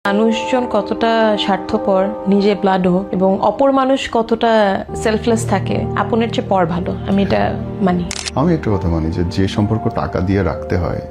মানুষজন কতটা স্বার্থপর, নিজে ব্লাডও, এবং অপর মানুষ কতটা সেলফলেস থাকে, আপনের চেয়ে পর ভালো, আমি এটা মানি। আমি একটা কথা মানি যে সম্পর্ক টাকা দিয়ে রাখতে হয়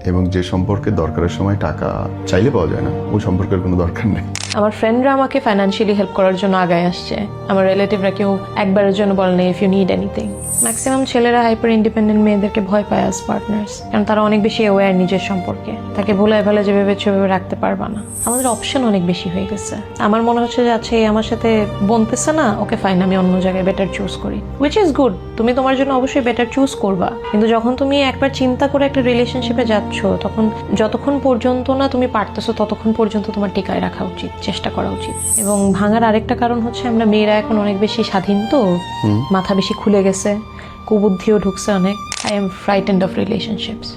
এবং যে সম্পর্কে দরকারের সময় টাকা চাইলে পাওয়া যায় না, ওই সম্পর্কের কোনো দরকার নেই। আমার ফ্রেন্ডরা আমাকে ফাইন্যান্সিয়ালি হেল্প করার জন্য আগায় আসছে, আমার রিলেটিভরা কেউ একবারের জন্য বলে না if you need anything. Maximum ছেলেরা হাইপার ইন্ডিপেন্ডেন্ট মেয়েদেরকে ভয় পায় অ্যাজ পার্টনার্স, কারণ তারা অনেক বেশি অ্যাওয়্যার নিজের সম্পর্কে, তাকে ভোলায় ফেলে যে ভেবেছে ওভাবে রাখতে পারবা না। আমাদের অপশন অনেক বেশি হয়ে গেছে। আমার মনে হচ্ছে যে আচ্ছা আমার সাথে বনতেছে না, ওকে ফাইন, আমি অন্য জায়গায় বেটার চুজ করি, হুইচ ইজ গুড। তুমি তোমার জন্য অবশ্যই বেটার চুজ করবা, কিন্তু যখন তুমি একবার চিন্তা করে একটা রিলেশনশিপে যাচ্ছ, তখন যতক্ষণ পর্যন্ত না তুমি পারতেছো ততক্ষণ পর্যন্ত তোমার টিকায় রাখা উচিত, চেষ্টা করা উচিত। এবং ভাঙার আরেকটা কারণ হচ্ছে আমরা মেয়েরা এখন অনেক বেশি স্বাধীন, তো মাথা বেশি খুলে গেছে, কুবুদ্ধিও ঢুকছে অনেক। I am frightened of relationships.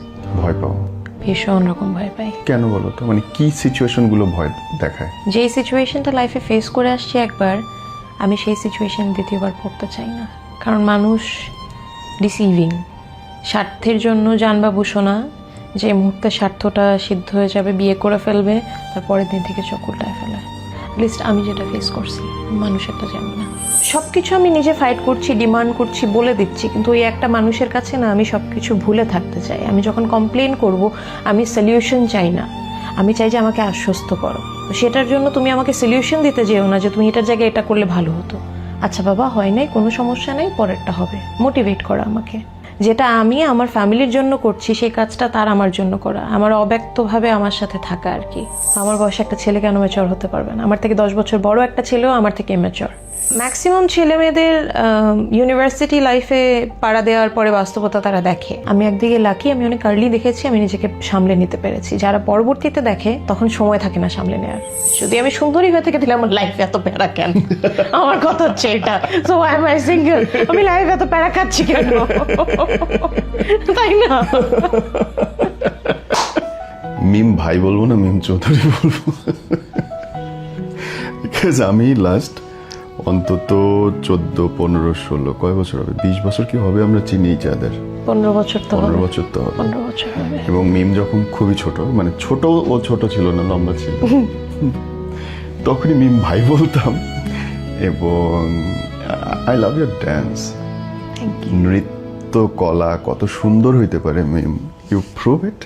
ভয় পাও? ভীষণ রকম ভয় পাই। কেন বলো তো? মানে কি সিচুয়েশনগুলো ভয় দেখায়? যেই সিচুয়েশনটা লাইফে ফেস করে আসছি একবার, আমি সেই সিচুয়েশন দ্বিতীয়বার পড়তে চাই না। কারণ মানুষ ডিসিভিং, স্বার্থের জন্য জান বা ভূষণা, যে মুহূর্তে স্বার্থটা সিদ্ধ হয়ে যাবে, বিয়ে করে ফেলবে, তারপরের দিন থেকে চোখ উল্টায় ফেলে। লিস্ট আমি যেটা ফেস করছি, মানুষেরটা জানি না। সব কিছু আমি নিজে ফাইট করছি, ডিমান্ড করছি, বলে দিচ্ছি, কিন্তু ওই একটা মানুষের কাছে না আমি সব কিছু ভুলে থাকতে চাই। আমি যখন কমপ্লেন করব, আমি সলিউশন চাই না, আমি চাই যে আমাকে আশ্বস্ত করো। সেটার জন্য তুমি আমাকে সলিউশন দিতে যেও না যে তুমি এটার জায়গায় এটা করলে ভালো হতো। আচ্ছা বাবা, হয় নাই, কোনো সমস্যা নেই, পরেরটা হবে। মোটিভেট করা আমাকে, যেটা আমি আমার ফ্যামিলির জন্য করছি সেই কাজটা তার আমার জন্য করা, আমার অব্যক্তভাবে আমার সাথে থাকা আর কি। আমার বয়সে একটা ছেলে কেন ম্যাচিওর হতে পারবে না? আমার থেকে 10 বছর বড় একটা ছেলেও আমার থেকে ইম্যাচিওর। ম্যাক্সিমাম ছেলে মেয়েদের ইউনিভার্সিটি লাইফে পাড়া দেওয়ার পরে বাস্তবতা তারা দেখে। আমি একদিকে লাকি, আমি অনেক আর্লি দেখেছি, আমি নিজেকে সামলে নিতে পেরেছি। যারা পরবর্তীতে দেখে তখন সময় থাকে না সামলে নেওয়ার। যদি আমি সুন্দরী হয়ে থেকে দিলে আমার লাইফে এত প্যারা কেন? আমার কথা হচ্ছে এটা। সো আই এম সিঙ্গেল, আমি লাইফে এত প্যারা খাচ্ছি কেন? তাই না? মিম ভাই বলবো না, মিম চৌধুরী বলবো। বিকজ আমি লাস্ট অন্তত 14, 15, 16 কয় বছর হবে, 20 বছর কি হবে আমরা চিনি যাদের, 15 বছর তো 15 বছর তো হবে। 15 বছর হবে। এবং মিম যখন খুবই ছোট, মানে ছোট, ও ছোট ছিল না, লম্বা ছিল, তখনই মিম ভাই বলতাম। এবং আই লাভ ইউর ড্যান্স, নৃত্য কলা কত সুন্দর হইতে পারে Mim, you prove it.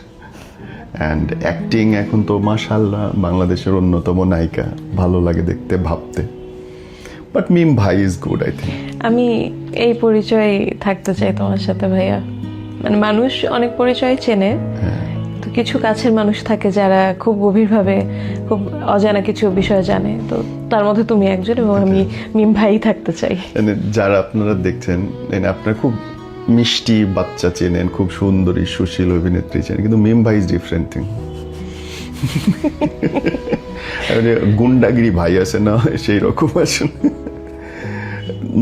And acting এখন তো মাশাআল্লাহ বাংলাদেশের অন্যতম নায়িকা, ভালো লাগে দেখতে, ভাবতে। বাট মিম ভাই ইজ গুড, আই থিঙ্ক। আমি এই পরিচয় থাকতে চাই তোমার সাথে ভাইয়া। মানে মানুষ অনেক পরিচয় চেনে, তো কিছু কাছের মানুষ থাকে যারা খুব গভীরভাবে খুব অজানা কিছু বিষয় জানে, তো তার মধ্যে তুমি একজন, এবং আমি মিম ভাই থাকতে চাই। যারা আপনারা দেখছেন, আপনারা খুব মিষ্টি বাচ্চা চেনেন, খুব সুন্দরী সুশীল অভিনেত্রী চেনেন, কিন্তু মিম ভাই ইজ ডিফারেন্ট থিং। গুন্ডাগিরি ভাই আছে না, সেই রকম আছে।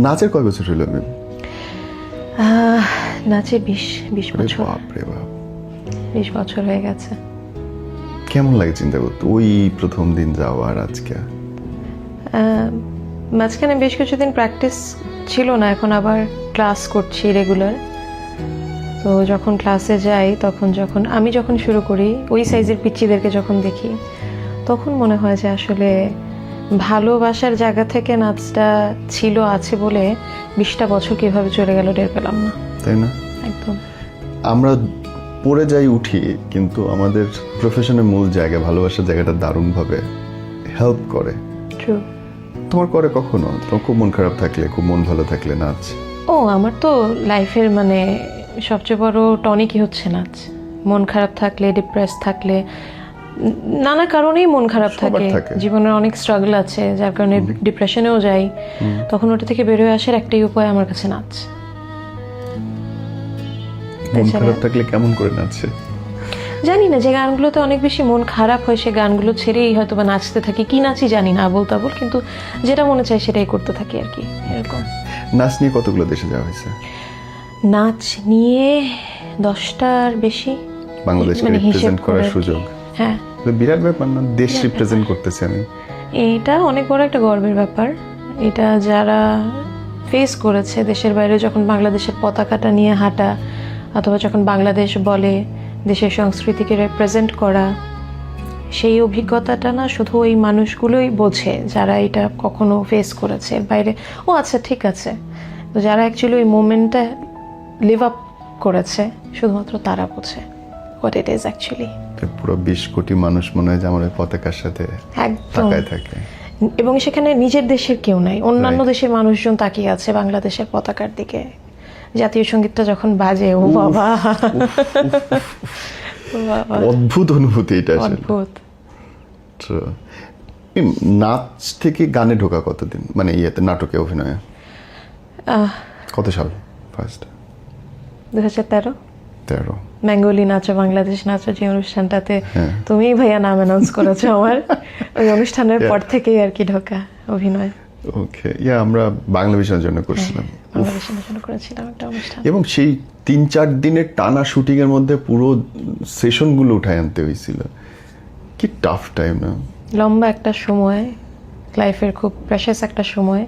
নাচের কয় বছর হলো মিম? নাচে 20 বছর। বাপরে বাপ, 20 বছর হয়ে গেছে। কেমন লাগে চিন্তা করতে, ওই প্রথম দিন যাওয়া আর আজকে? মাঝখানে বেশ কিছুদিন প্র্যাকটিস ছিল না, এখন আবার ক্লাস করছি রেগুলার। তো যখন ক্লাসে যাই, তখন আমি শুরু করি, ওই সাইজের পিচ্চিদেরকে যখন দেখি, তখন মনে হয় যে আসলে ভালোবাসার জায়গা থেকে নাচটা ছিল, আছে বলে 20টা বছর কিভাবে চলে গেল টের পেলাম না। তাই না? একদম। আমরা পড়ে যাই, উঠি, কিন্তু আমাদের প্রফেশনের মূল জায়গা, ভালোবাসার জায়গাটা দারুণভাবে হেল্প করে। ট্রু। তোমার করে কখনো? তোমার খুব মন খারাপ থাকলে, খুব মন ভালো থাকলে নাচ? আমার তো লাইফের মানে সবচেয়ে বড় টনিকই হচ্ছে নাচ। মন খারাপ থাকলে, ডিপ্রেস থাকলে, নানা কারণেই মন খারাপ থাকে, জীবনের অনেক স্ট্রাগল আছে যার কারণে ডিপ্রেশনেও যাই, তখন ওটা থেকে বের হয়ে আসার একটাই উপায় আমার কাছে নাচ। মন খারাপ থাকলে কেমন করে নাচে? জানি না, যে গানগুলোতে অনেক বেশি মন খারাপ হয় সে গানগুলো ছেড়েই হয়তো বা নাচতে থাকি, কি নাচি জানি না, আবোল তাবোল, কিন্তু যেটা মনে চায় সেটাই করতে থাকি আর কি, এরকম। নাচ নিয়ে কতগুলো দেশে যাওয়া হয়েছে? নাচ নিয়ে 10টার বেশি বাংলাদেশকে রিপ্রেজেন্ট করার সুযোগ। হ্যাঁ, বিরাট ব্যাপার না, দেশ রিপ্রেজেন্ট করতেছি আমি। এটা অনেক বড় একটা গর্বের ব্যাপার। এটা যারা ফেস করেছে, দেশের বাইরে যখন বাংলাদেশের পতাকাটা নিয়ে হাঁটা, অথবা যখন বাংলাদেশ বলে দেশের সংস্কৃতিকে রিপ্রেজেন্ট করা, সেই অভিজ্ঞতাটা না শুধু ওই মানুষগুলোই বোঝে যারা এটা কখনো ফেস করেছে, এর বাইরে ও আচ্ছা ঠিক আছে, তো যারা অ্যাকচুয়ালি ওই মোমেন্টটা লিভ আপ করেছে শুধুমাত্র তারা বোঝে হোয়াট ইট ইজ অ্যাকচুয়ালি। পুরো 20 কোটি মানুষ মনে হয় যে আমার ওই পতাকার সাথে একদম। তাকায় থাকে, এবং সেখানে নিজের দেশের কেউ নাই, অন্যান্য Right. দেশের মানুষজন তাকিয়ে আছে বাংলাদেশের পতাকার দিকে। জাতীয় সঙ্গীতটা যখন বাজে, ও বাবা, ও বাবা, অদ্ভুত অনুভূতি এটা আসলে। অদ্ভুত। তো, এই নাচ থেকে গানে ঢোকা কতদিন, মানে ইয়েতে নাটকে অভিনয়ে কত সাল ফার্স্ট? 2013 13। ম্যাঙ্গোলি নাচো বাংলাদেশ নাচো, যে অনুষ্ঠানটাতে হ্যাঁ। তুমি ভাইয়া নাম অ্যানাউন্স করেছো আমার, ওই অনুষ্ঠানের পর থেকেই আর কি ঢোকা অভিনয়। ওকে, ইয়া আমরা বাংলাদেশের জন্য করছিলাম। বাংলাদেশের জন্য করেছিলাম একটা অনুষ্ঠান। এবং সেই 3-4 দিনের টানা শুটিং এর মধ্যে পুরো সেশনগুলো উঠায় আনতে হয়েছিল, কি টাফ টাইম না? লম্বা একটা সময়, লাইফের খুব প্রেশাস একটা সময়,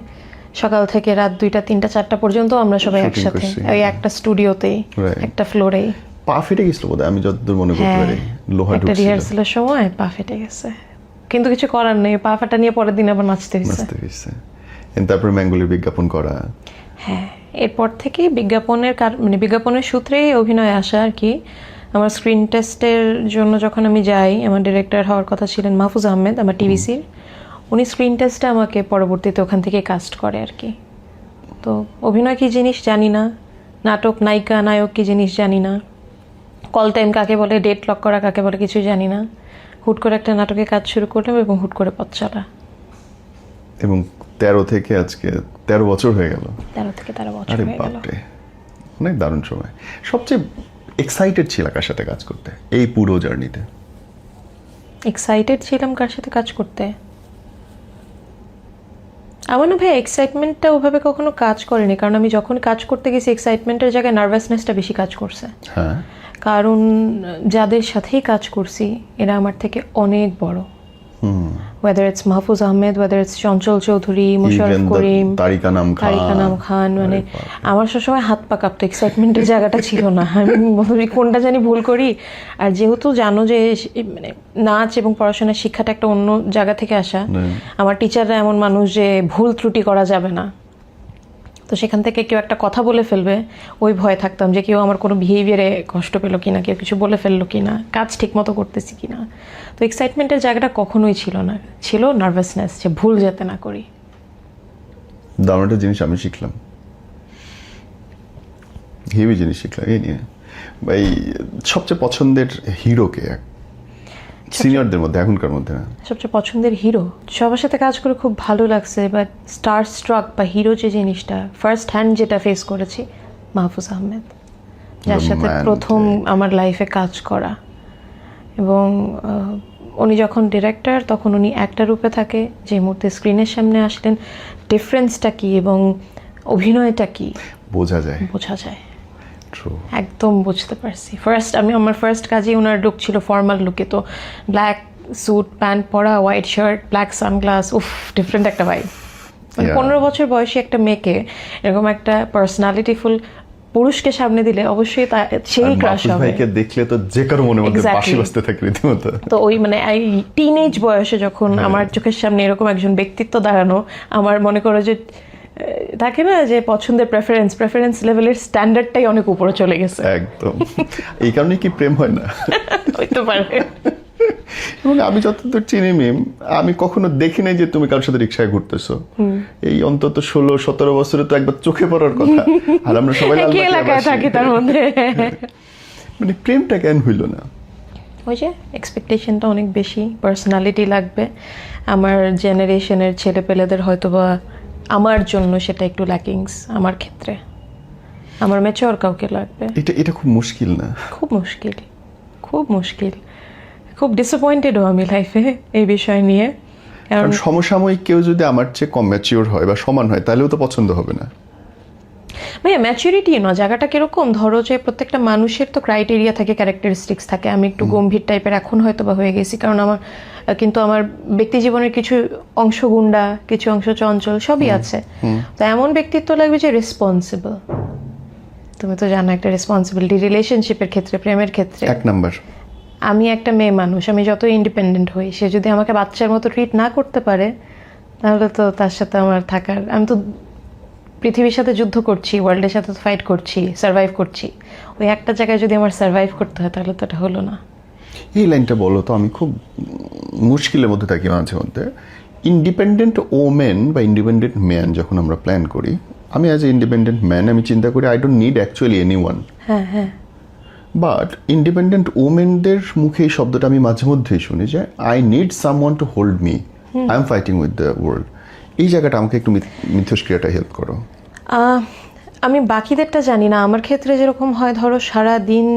সকাল থেকে রাত 2টা 3টা 4টা পর্যন্ত আমরা সবাই Shooting একসাথে করছি। ওই একটা স্টুডিওতেই, Right. একটা ফ্লোরেই। পা ফেটে গেছিল বোধহয়, আমি যতদূর মনে করতে হ্যাঁ, পারি, লোহা একটা ঢুকছিল, রিহার্সালের সময় পা ফেটে গেছে, কিন্তু কিছু করার নেই, পা ফাটা নিয়ে পরের দিন আবার নাচতে হয়েছে। নাচতে হয়েছে। তারপরে ম্যাঙ্গোলির বিজ্ঞাপন করা। হ্যাঁ, এরপর থেকেই বিজ্ঞাপনের মানে বিজ্ঞাপনের সূত্রেই অভিনয়ে আসা আর কি। আমার স্ক্রিন টেস্টের জন্য যখন আমি যাই, আমার ডিরেক্টর হওয়ার কথা ছিলেন মাহফুজ আহমেদ, আমার টিভিসির, উনি স্ক্রিন টেস্টে আমাকে পরবর্তীতে ওখান থেকে কাস্ট করে আর কি। তো অভিনয় কী জিনিস জানি না, নাটক নায়িকা নায়ক কী জিনিস জানি না, কল টাইম কাকে বলে, ডেট লক করা কাকে বলে কিছুই জানি না। হুট করে একটা নাটকে কাজ শুরু করলাম এবং হুট করে পথ চলা। এবং 13 থেকে আজকে 13 বছর হয়ে গেল। 13 থেকে 13 বছর আরে হয়ে গেল। বাপরে, অনেক দারুণ সময়। সবচেয়ে এক্সাইটেড ছিল কার সাথে কাজ করতে এই পুরো জার্নিতে? এক্সাইটেড ছিলাম কার সাথে কাজ করতে? আমার না ভাই এক্সাইটমেন্টটা ওভাবে কখনো কাজ করেনি, কারণ আমি যখন কাজ করতে গেছি এক্সাইটমেন্টের জায়গায় নার্ভাসনেসটা বেশি কাজ করছে। হ্যাঁ, কারণ যাদের সাথেই কাজ করছি এরা আমার থেকে অনেক বড়, whether it's Mahfuz Ahmed, whether it's Chanchal Chowdhury, Musharraf করিম, তারিকা নাম খান, মানে আমার সবসময় হাত পা কাঁপতো, এক্সাইটমেন্টের জায়গাটা ছিল না, আমি ভাবি কোনটা জানি ভুল করি। আর যেহেতু জানো যে মানে নাচ এবং পড়াশোনার শিক্ষাটা একটা অন্য জায়গা থেকে আসা, আমার টিচাররা এমন মানুষ যে ভুল ত্রুটি করা যাবে না, তো সেখান থেকে কেউ একটা কথা বলে ফেলবে ওই ভয় থাকতাম যে কেউ আমার কোনো বিহেভিয়ারে কষ্ট পেলো কিনা, কেউ কিছু বলে ফেললো কিনা, কাজ ঠিক মতো করতেছি কিনা। তো এক্সাইটমেন্টের জায়গাটা কখনোই ছিল না, ছিল নার্ভাসনেস যে ভুল যাতে না করি। দারুণ একটা জিনিস আমি শিখলাম, হেভি জিনিস শিখলাম এই নিয়ে। ভাই, সবচেয়ে পছন্দের হিরোকে সিনিয়রদের মধ্যে, এখনকার মধ্যে? না, সবচেয়ে পছন্দের হিরো, সবার সাথে কাজ করে খুব ভালো লাগছে, বাট স্টার স্ট্রাক বা হিরো যে জিনিসটা ফার্স্ট হ্যান্ড যেটা ফেস করেছি, মাহফুজ আহমেদ, যার সাথে Romantic. প্রথম আমার লাইফে কাজ করা। এবং উনি যখন ডিরেক্টর তখন উনি একটা রূপে থাকে, যে মুহূর্তে স্ক্রিনের সামনে আসলেন ডিফারেন্সটা কি এবং অভিনয়টা কি বোঝা যায়। বোঝা যায়, True. একদম বুঝতে পারছি। আমার ফার্স্ট কাজে ওনার লুক ছিল ফর্মাল লুকে, তো ব্ল্যাক স্যুট প্যান্ট পরা, হোয়াইট শার্ট, ব্ল্যাক সানগ্লাস, উফ ডিফারেন্ট একটা ভাই। মানে Yeah. 15 বছর বয়সী একটা মেয়েকে এরকম একটা পার্সোনালিটিফুল পুরুষকে সামনে দিলে অবশ্যই সেই আর ক্রাশ মাহফুজ হবে। ভাইকে দেখলে তো যে কারো মনে মধ্যে Exactly. বাঁশি বাজতে থাকে রীতিমতো। তো ওই মানে এই টিনেজ বয়সে যখন আমার চোখের সামনে এরকম একজন ব্যক্তিত্ব দাঁড়ানো, আমার মনে করো যে থাকে না যে পছন্দের প্রেফারেন্স লেভেলের স্ট্যান্ডার্ডটাই অনেক উপরে চলে গেছে। একদম, এই কারণে কি প্রেম হয় না? হইতে পারে। এবং আমি যতদূর চিনি মিম, আমি কখনো দেখি নাই যে তুমি কারোর সাথে রিক্সায় ঘুরতেছো। এই অন্তত 16-17 বছরে তো একবার চোখে পড়ার কথা, আর আমরা সবাই একই লালবাগে এলাকায় আবাসী। থাকি তার মধ্যে। মানে প্রেমটা কেন হইল না? ওই যে এক্সপেকটেশনটা অনেক বেশি, পার্সোনালিটি লাগবে। আমার জেনারেশনের ছেলে পেলেদের হয়তো বা আমার জন্য সেটা একটু ল্যাকিংস, আমার ক্ষেত্রে আমার ম্যাচিওর কাউকে লাগবে। এটা খুব মুশকিল না? খুব মুশকিল, খুব মুশকিল, খুব ডিসঅ্যাপয়েন্টেডও আমি লাইফে এই বিষয় নিয়ে। কারণ কারণ সমসাময়িক কেউ যদি আমার চেয়ে কম ম্যাচিওর হয় বা সমান হয়, তাহলেও তো পছন্দ হবে না। ভাইয়া ম্যাচুরিটি না, জায়গাটা কিরকম, ধরো যে প্রত্যেকটা মানুষের তো ক্রাইটেরিয়া থাকে, ক্যারেক্টারিস্টিক্স থাকে। আমি একটু গম্ভীর টাইপের এখন হয়তো বা হয়ে গেছি, কারণ আমার কিন্তু আমার ব্যক্তি জীবনের কিছু অংশ গুন্ডা, কিছু অংশ চঞ্চল, সবই আছে। তো এমন ব্যক্তিত্ব লাগবে যে রেসপন্সিবল। তুমি তো জানো একটা রেসপন্সিবিলিটি রিলেশনশিপের ক্ষেত্রে, প্রেমের ক্ষেত্রে 1 নাম্বার আমি একটা মেয়ে মানুষ, আমি যত ইন্ডিপেন্ডেন্ট হই, সে যদি আমাকে বাচ্চার মতো ট্রিট না করতে পারে, তাহলে তো তার সাথে আমার থাকার, আমি তো পৃথিবীর সাথে যুদ্ধ করছি, ওয়ার্ল্ডের সাথে তো ফাইট করছি, সার্ভাইভ করছি, ওই একটা জায়গায় যদি আমার সার্ভাইভ করতে হয় তাহলে তো এটা হলো না। এই লাইনটা বলো তো, আমি খুব মুশকিলের মধ্যে থাকি মাঝে মধ্যে। ইন্ডিপেন্ডেন্ট ওমেন বা ইন্ডিপেন্ডেন্ট ম্যান যখন আমরা প্ল্যান করি, আমি অ্যাজ এ ইন্ডিপেন্ডেন্ট ম্যান আমি চিন্তা করি I don't need actually any one. হ্যাঁ হ্যাঁ, বাট ইন্ডিপেন্ডেন্ট ওমেনদের মুখে এই শব্দটা আমি মাঝে মধ্যেই শুনি যে I need someone to hold me, I am fighting with the world. এই জায়গাটা আমাকে একটু মিথস্ক্রিয়াটা হেল্প করো। আমি বাকিদেরটা জানি না, আমার ক্ষেত্রে যেরকম হয়, ধরো সারা দিন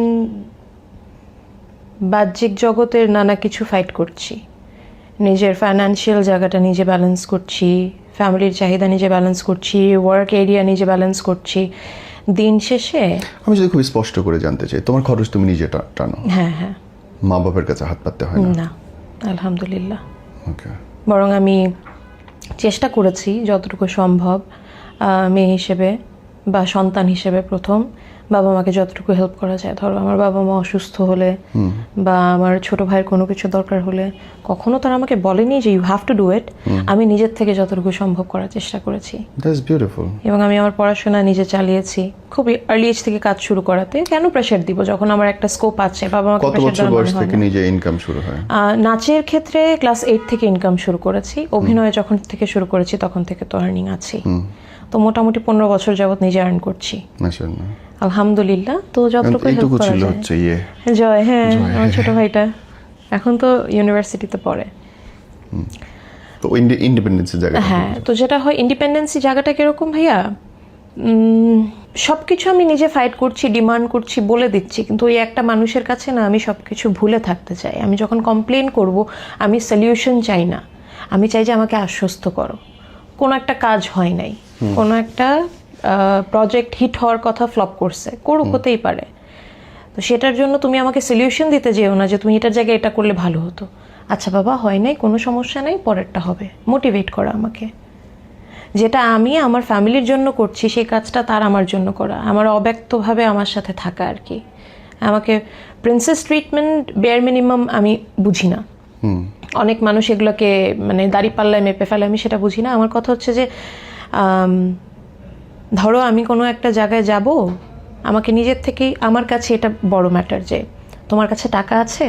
বাহ্যিক জগতের নানা কিছু ফাইট করছি, নিজের ফাইন্যান্সিয়াল জায়গাটা নিজে ব্যালেন্স করছি, ফ্যামিলির চাহিদা নিজে ব্যালেন্স করছি, ওয়ার্ক এরিয়া নিজে ব্যালেন্স করছি, দিন শেষে আমি যদি খুব স্পষ্ট করে জানতে চাই, তোমার খরচ তুমি নিজে টানো? হ্যাঁ হ্যাঁ। মা বাবার কাছে হাত পাততে হয় না? না, আলহামদুলিল্লাহ। ওকে। বরং আমি চেষ্টা করেছি যতটুকু সম্ভব, মেয়ে হিসেবে বা সন্তান হিসেবে প্রথম বাবা মাকে যতটুকু হেল্প করা যায়। ধরো আমার বাবা মা অসুস্থ হলে বা আমার ছোট ভাইয়ের কোনো কিছু দরকার হলে কখনো তারা আমাকে বলেনি যে you have to do it, আমি নিজের থেকে যতটুকু সম্ভব করার চেষ্টা করেছি। That's beautiful. এবং আমি আমার পড়াশোনা নিজে চালিয়েছি, খুব আর্লি এজ থেকে কাজ শুরু করাতে। কেন প্রেশার দিব যখন আমার একটা স্কোপ আছে? বাবা মাকে কত বছর বয়স থেকে নিজে ইনকাম শুরু হয়? নাচের ক্ষেত্রে ক্লাস 8 থেকে ইনকাম শুরু করেছি, অভিনয় যখন থেকে শুরু করেছি তখন থেকে তো আর্নিং আছে। তো মোটামুটি 15 বছর যাবত নিজে আর্ন করছি, মাশাআল্লাহ, আলহামদুলিল্লাহ। তো যতটুকু হেল্প করা ছিল যায়। হচ্ছে জয়, হ্যাঁ, আমার ছোট ভাইটা এখন তো ইউনিভার্সিটিতে পড়ে। তো ইন্ডিপেন্ডেন্সের জায়গা। হ্যাঁ, তো যেটা হয় ইন্ডিপেন্ডেন্সি জায়গাটা কিরকম ভাইয়া, সব কিছু আমি নিজে ফাইট করছি, ডিমান্ড করছি, বলে দিচ্ছি, কিন্তু ওই একটা মানুষের কাছে না আমি সব কিছু ভুলে থাকতে চাই। আমি যখন কমপ্লেন করব, আমি সলিউশন চাই না, আমি চাই যে আমাকে আশ্বস্ত করো। কোনো একটা কাজ হয় নাই, কোনো একটা প্রজেক্ট হিট হওয়ার কথা ফ্লপ করছে, করুক, হতেই পারে, তো সেটার জন্য তুমি আমাকে সলিউশন দিতে যেও না যে তুমি এটার জায়গায় এটা করলে ভালো হতো। আচ্ছা বাবা, হয় নাই, কোনো সমস্যা নেই, পরেরটা হবে। মোটিভেট করা আমাকে, যেটা আমি আমার ফ্যামিলির জন্য করছি সেই কাজটা তার আমার জন্য করা, আমার অব্যক্তভাবে আমার সাথে থাকা আর কি। আমাকে প্রিন্সেস ট্রিটমেন্ট বেয়ার মিনিমাম আমি বুঝি না। অনেক মানুষ এগুলোকে মানে দাড়িপাল্লায় মেপে ফেলে, আমি সেটা বুঝি না। আমার কথা হচ্ছে যে ধরো আমি কোনো একটা জায়গায় যাব, আমাকে নিজের থেকেই, আমার কাছে এটা বড় ম্যাটার যে তোমার কাছে টাকা আছে।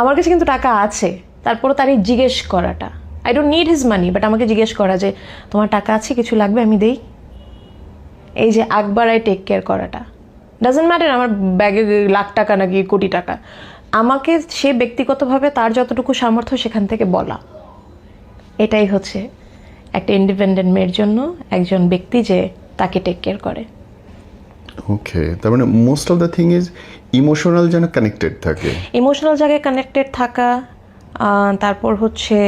আমার কাছে কিন্তু টাকা আছে, তারপরও তার এই জিজ্ঞেস করাটা, I don't need his money, but আমাকে জিজ্ঞেস করা যে তোমার টাকা আছে, কিছু লাগবে আমি দেই। এই যে একবার আই টেক কেয়ার করাটা, ডাজন্ট ম্যাটার আমার ব্যাগে লাখ টাকা নাকি কোটি টাকা, আমাকে সে ব্যক্তিগতভাবে তার যতটুকু সামর্থ্য সেখান থেকে বলা, এটাই হচ্ছে একটা ইন্ডিপেন্ডেন্ট মেয়ের জন্য একজন ব্যক্তি যে তাকে টেক কেয়ার করে। ওকে, তার মানে most of the thing is emotional, যেন কানেক্টেড থাকে, ইমোশনাল জায়গায় কানেক্টেড থাকা, তারপর হচ্ছে